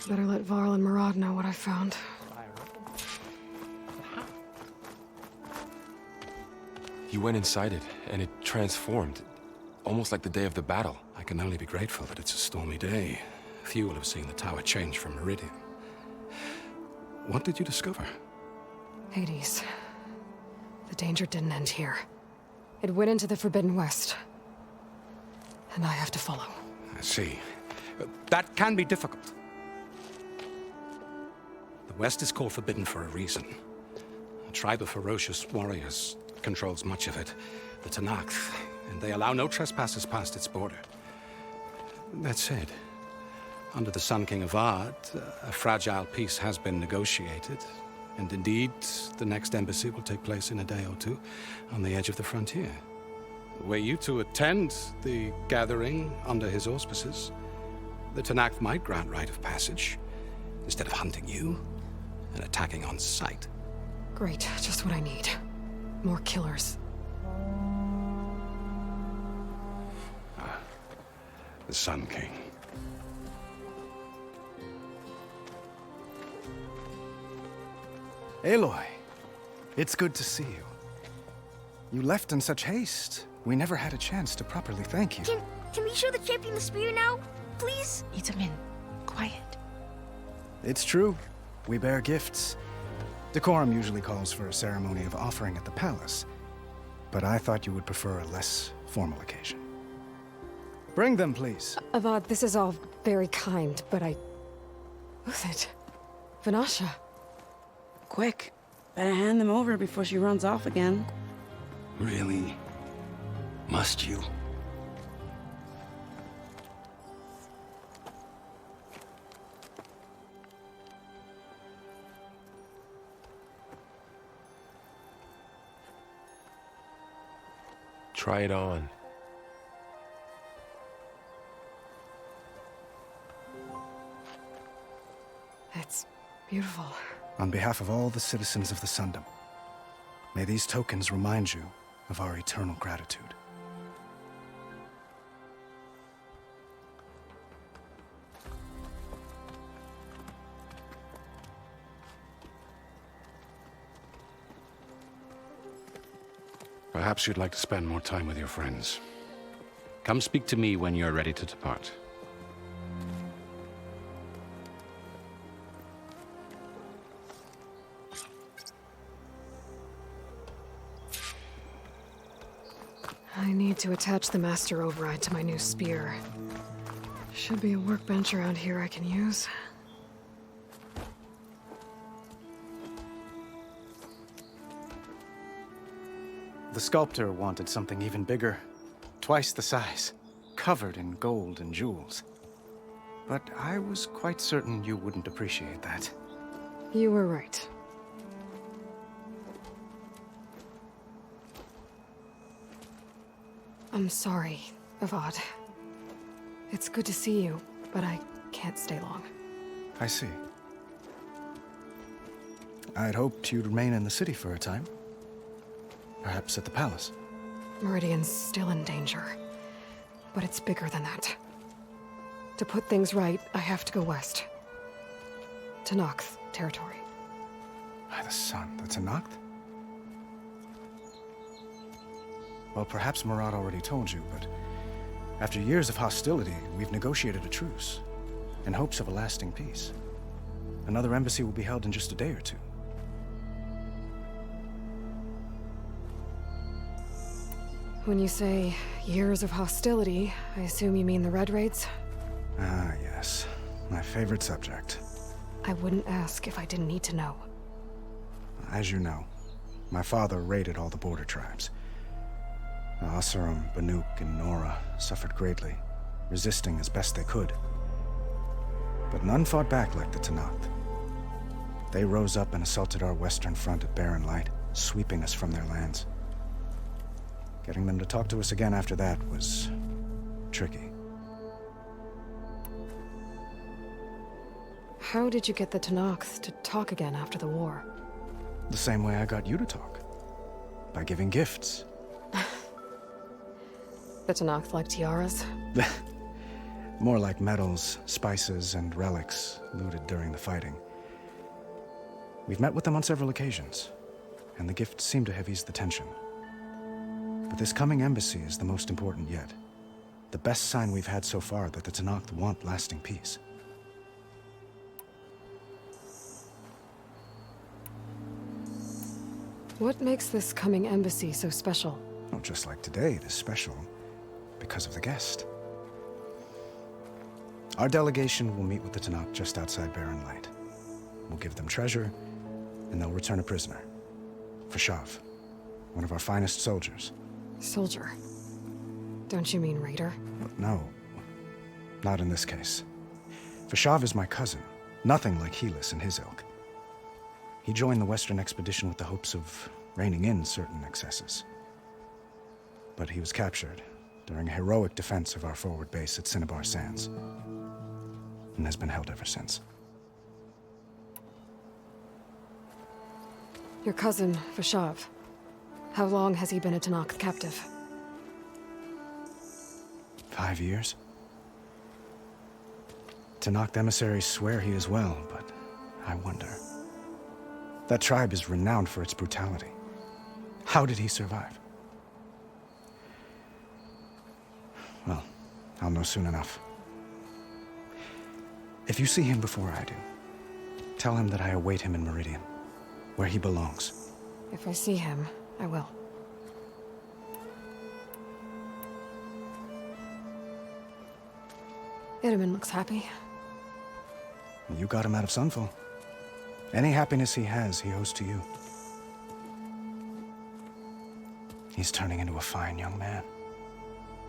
Better let Varl and Murad know what I found. You went inside it, and it transformed. Almost like the day of the battle. I can only be grateful that it's a stormy day. Few will have seen the tower change from Meridian. What did you discover? Hades. The danger didn't end here. It went into the Forbidden West. And I have to follow. I see. That can be difficult. The West is called Forbidden for a reason. A tribe of ferocious warriors controls much of it, the Tenakth, and they allow no trespassers past its border. That said, under the Sun King of Vard, a fragile peace has been negotiated, and indeed, the next embassy will take place in a day or two on the edge of the frontier. Were you to attend the gathering under his auspices, the Tenakth might grant right of passage, instead of hunting you and attacking on sight. Great, just what I need. More killers. The Sun King. Aloy, it's good to see you. You left in such haste. We never had a chance to properly thank you. Can we show the champion the spear now? Please? Itamin, quiet. It's true. We bear gifts. Decorum usually calls for a ceremony of offering at the palace, but I thought you would prefer a less formal occasion. Bring them, please. Avad, this is all very kind, but Who's it? Vanasha. Quick. Better hand them over before she runs off again. Really? Must you? Try it on. It's beautiful. On behalf of all the citizens of the Sundom, may these tokens remind you of our eternal gratitude. Perhaps you'd like to spend more time with your friends. Come speak to me when you're ready to depart. I need to attach the master override to my new spear. Should be a workbench around here I can use. The sculptor wanted something even bigger, twice the size, covered in gold and jewels. But I was quite certain you wouldn't appreciate that. You were right. I'm sorry, Avad. It's good to see you, but I can't stay long. I see. I'd hoped you'd remain in the city for a time. Perhaps at the palace. Meridian's still in danger, but it's bigger than that. To put things right, I have to go west. To Nox territory. By the sun, the Tenakth? Well, perhaps Murad already told you, but after years of hostility, we've negotiated a truce, in hopes of a lasting peace. Another embassy will be held in just a day or two. When you say years of hostility, I assume you mean the Red Raids? Ah, yes. My favorite subject. I wouldn't ask if I didn't need to know. As you know, my father raided all the border tribes. Asurum, Banuk, and Nora suffered greatly, resisting as best they could. But none fought back like the Tenakth. They rose up and assaulted our western front at Barren Light, sweeping us from their lands. Getting them to talk to us again after that was tricky. How did you get the Tenakth to talk again after the war? The same way I got you to talk. By giving gifts. The Tenakth like tiaras? More like medals, spices, and relics looted during the fighting. We've met with them on several occasions, and the gifts seem to have eased the tension. But this coming embassy is the most important yet. The best sign we've had so far that the Tenakth want lasting peace. What makes this coming embassy so special? Oh, just like today, it is special because of the guest. Our delegation will meet with the Tenakth just outside Barren Light. We'll give them treasure, and they'll return a prisoner. Fashav, one of our finest soldiers. Soldier? Don't you mean raider? No, not in this case. Fashav is my cousin, nothing like Helis and his ilk. He joined the Western expedition with the hopes of reining in certain excesses. But he was captured during a heroic defense of our forward base at Cinnabar Sands, and has been held ever since. Your cousin, Fashav. How long has he been a Tenakth captive? 5 years. Tenakth emissaries swear he is well, but I wonder. That tribe is renowned for its brutality. How did he survive? Well, I'll know soon enough. If you see him before I do, tell him that I await him in Meridian, where he belongs. If I see him, I will. Itaman looks happy. You got him out of Sunfall. Any happiness he has, he owes to you. He's turning into a fine young man,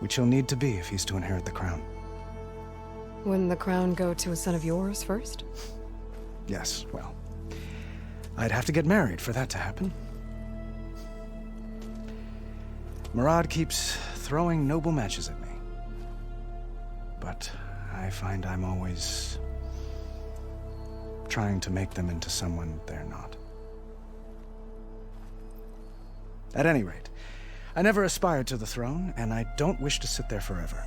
which he'll need to be if he's to inherit the crown. Wouldn't the crown go to a son of yours first? Yes, well, I'd have to get married for that to happen. Murad keeps throwing noble matches at me. But I find I'm always trying to make them into someone they're not. At any rate, I never aspired to the throne, and I don't wish to sit there forever.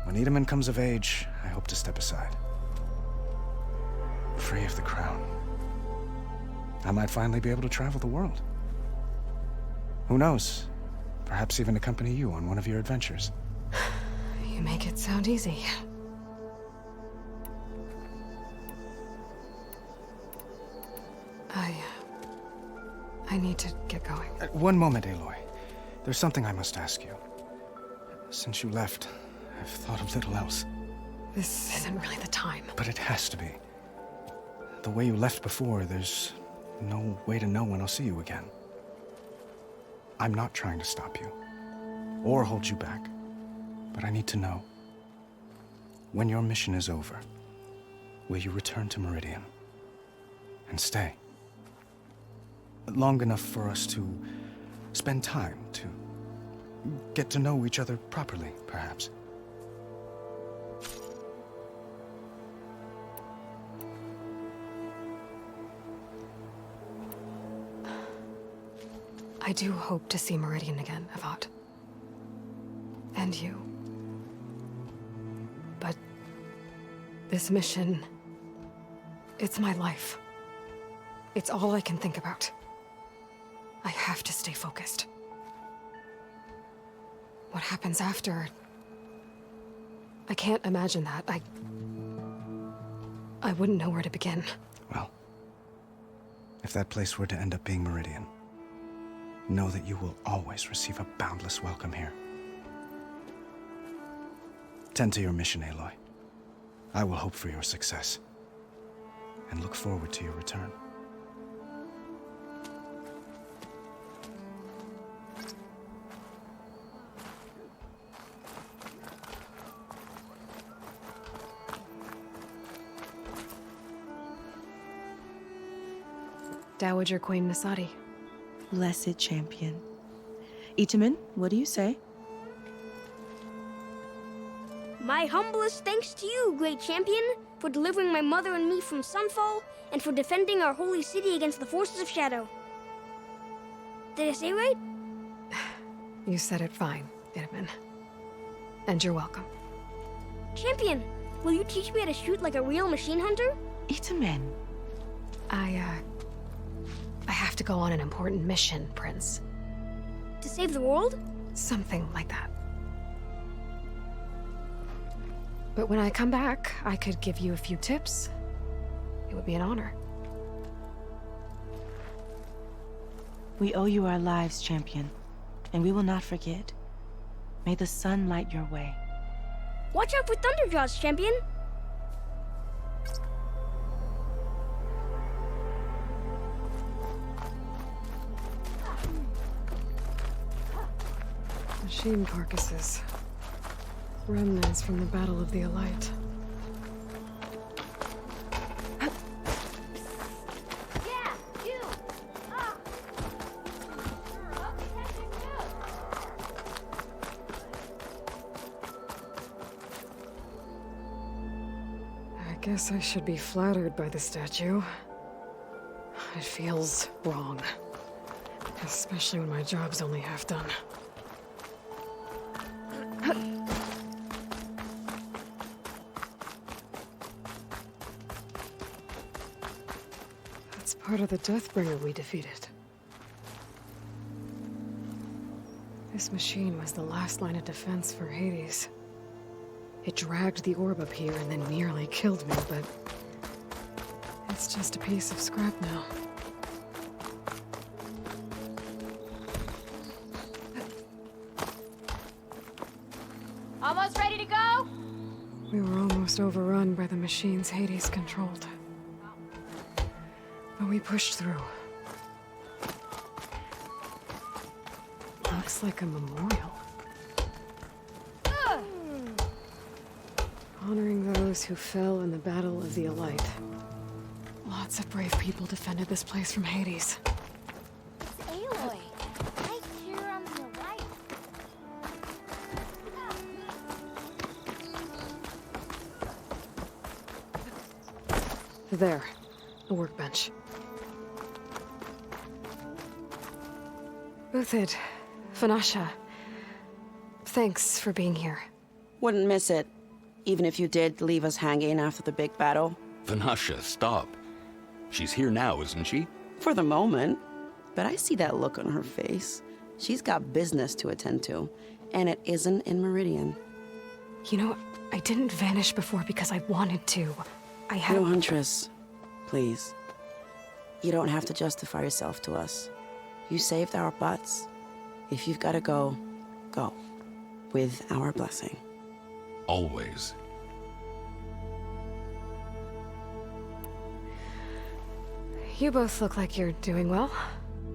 When Itamen comes of age, I hope to step aside. Free of the crown. I might finally be able to travel the world. Who knows? Perhaps even accompany you on one of your adventures. You make it sound easy. I need to get going. One moment, Aloy. There's something I must ask you. Since you left, I've thought of little else. This isn't really the time. But it has to be. The way you left before, there's no way to know when I'll see you again. I'm not trying to stop you, or hold you back, but I need to know. When your mission is over, will you return to Meridian? And stay? Long enough for us to spend time, to get to know each other properly, perhaps. I do hope to see Meridian again, Avad. And you. But this mission, it's my life. It's all I can think about. I have to stay focused. What happens after? I can't imagine that. I wouldn't know where to begin. Well, if that place were to end up being Meridian, know that you will always receive a boundless welcome here. Tend to your mission, Aloy. I will hope for your success, and look forward to your return. Dowager Queen Nasadi. Blessed champion. Itamen, what do you say? My humblest thanks to you, great champion, for delivering my mother and me from Sunfall, and for defending our holy city against the forces of Shadow. Did I say right? You said it fine, Itamen. And you're welcome. Champion, will you teach me how to shoot like a real machine hunter? Itamen. I have to go on an important mission, Prince. To save the world? Something like that. But when I come back, I could give you a few tips. It would be an honor. We owe you our lives, champion, and we will not forget. May the sun light your way. Watch out for Thunderjaws, champion! Machine carcasses. Remnants from the Battle of the Elite. Yeah, you! I guess I should be flattered by the statue. It feels wrong. Especially when my job's only half done. That's part of the Deathbringer we defeated. This machine was the last line of defense for Hades. It dragged the orb up here and then nearly killed me, but it's just a piece of scrap now. Almost ready to go? We were almost overrun by the machines Hades controlled. But we pushed through. Looks like a memorial. Honoring those who fell in the Battle of the Elite. Lots of brave people defended this place from Hades. It's Aloy. Right here on the right. There. A workbench. Uthid. Vanasha. Thanks for being here. Wouldn't miss it. Even if you did leave us hanging after the big battle. Vanasha, stop. She's here now, isn't she? For the moment. But I see that look on her face. She's got business to attend to. And it isn't in Meridian. You know, I didn't vanish before because I wanted to. I had... No, Huntress. Please. You don't have to justify yourself to us. You saved our butts. If you've got to go, go. With our blessing. Always. You both look like you're doing well.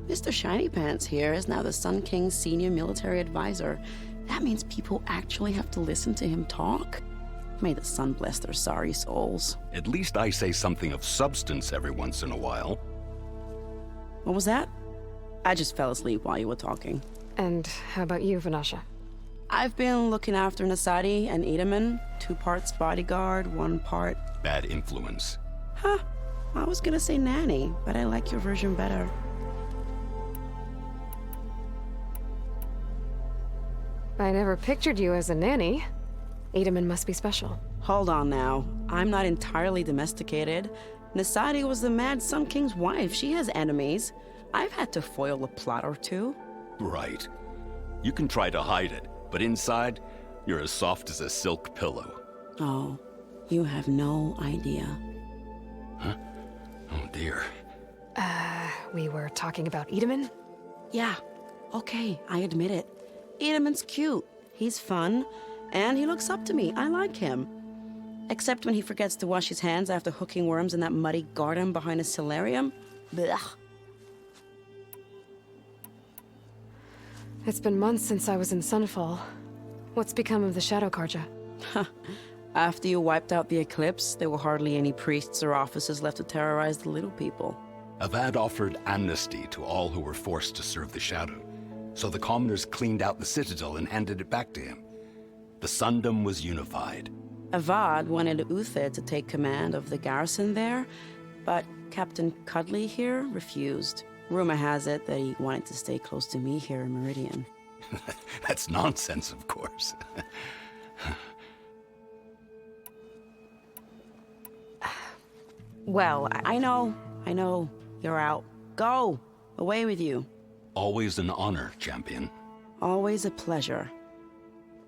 Mr. Shiny Pants here is now the Sun King's senior military advisor. That means people actually have to listen to him talk? May the sun bless their sorry souls. At least I say something of substance every once in a while. What was that? I just fell asleep while you were talking. And how about you, Vanasha? I've been looking after Nasadi and Edaman. 2 parts bodyguard, 1 part... Bad influence. Huh. I was gonna say nanny, but I like your version better. I never pictured you as a nanny. Edaman must be special. Hold on now. I'm not entirely domesticated. Nasadi was the Mad Sun King's wife. She has enemies. I've had to foil a plot or 2. Right. You can try to hide it, but inside, you're as soft as a silk pillow. Oh, you have no idea. Huh? Oh dear. We were talking about Edaman? Yeah. Okay, I admit it. Edaman's cute. He's fun. And he looks up to me. I like him. Except when he forgets to wash his hands after hooking worms in that muddy garden behind a solarium. Blech. It's been months since I was in Sunfall. What's become of the Shadow Karja? After you wiped out the Eclipse, there were hardly any priests or officers left to terrorize the little people. Avad offered amnesty to all who were forced to serve the Shadow. So the commoners cleaned out the Citadel and handed it back to him. The Sundom was unified. Avad wanted Uthid to take command of the garrison there, but Captain Cudley here refused. Rumor has it that he wanted to stay close to me here in Meridian. That's nonsense, of course. Well, I know. You're out. Go! Away with you. Always an honor, champion. Always a pleasure.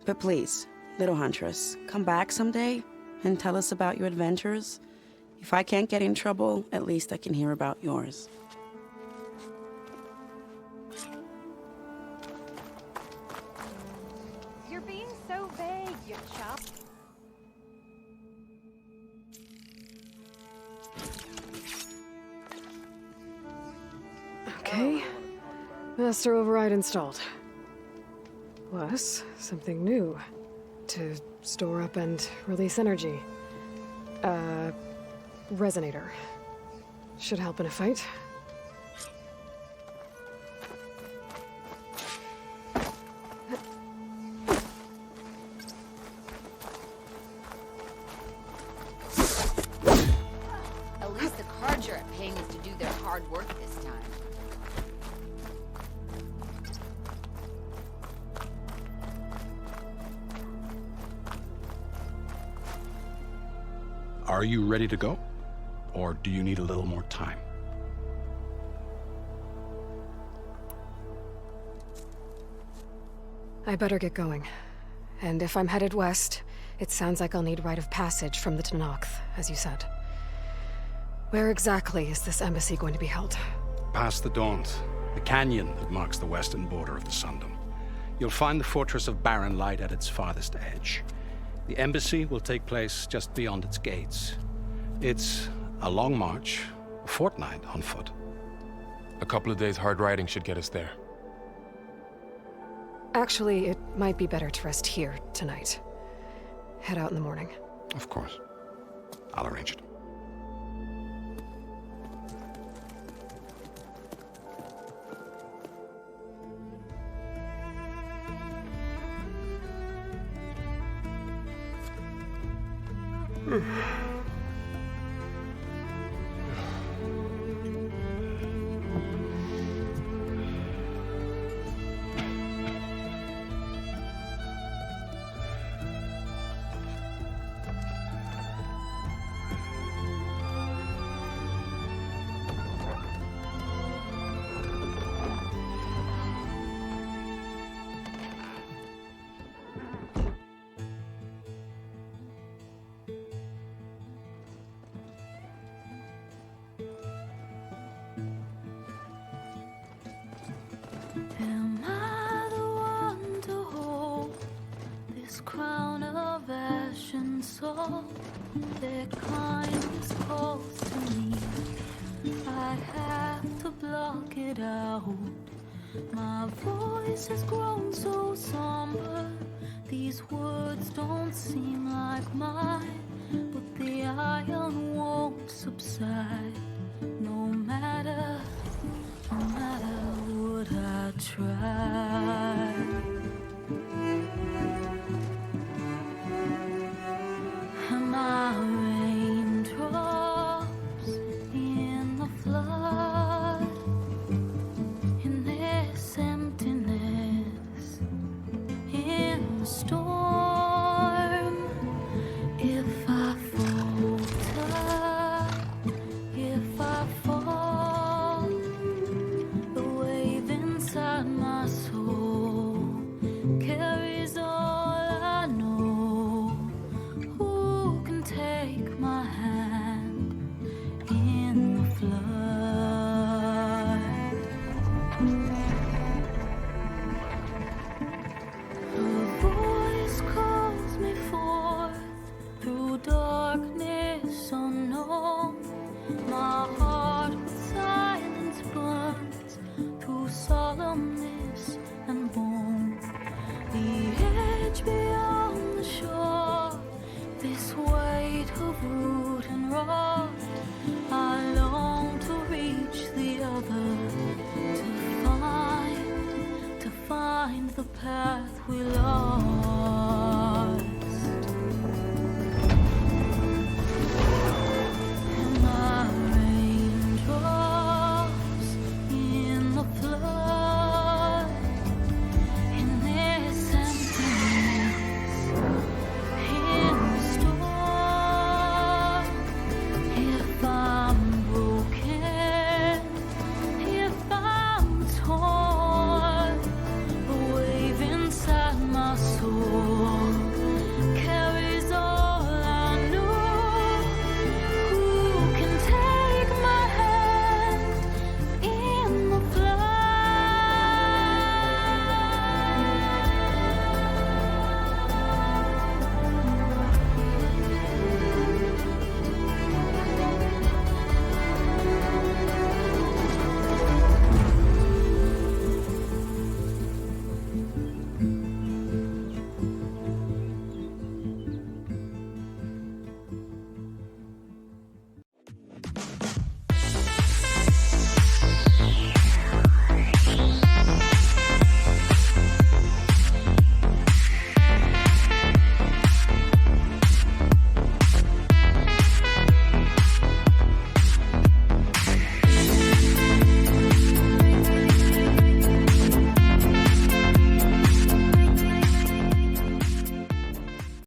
But please, little Huntress, come back someday and tell us about your adventures. If I can't get in trouble, at least I can hear about yours. You're being so vague, you chop. Okay. Master override installed. Plus, something new. To store up and release energy. Resonator. Should help in a fight. At least the Karja are paying us to do their hard work this time. Are you ready to go? Or do you need a little more time? I better get going. And if I'm headed west, it sounds like I'll need rite of passage from the Tenakth, as you said. Where exactly is this embassy going to be held? Past the Daunt, the canyon that marks the western border of the Sundom. You'll find the fortress of Barren Light at its farthest edge. The embassy will take place just beyond its gates. It's a long march, a fortnight on foot. A couple of days hard riding should get us there. Actually, it might be better to rest here tonight. Head out in the morning. Of course. I'll arrange it. soul, their kindness calls to me. I have to block it out. My voice has grown so somber. These words don't seem like mine, but the iron won't subside. No matter what I try. My raindrops in the flood, in this emptiness, in the storm. If I falter, if I fall, the wave inside my soul carries all I know. Who can take my hand in the flood? A voice calls me forth through darkness unknown. My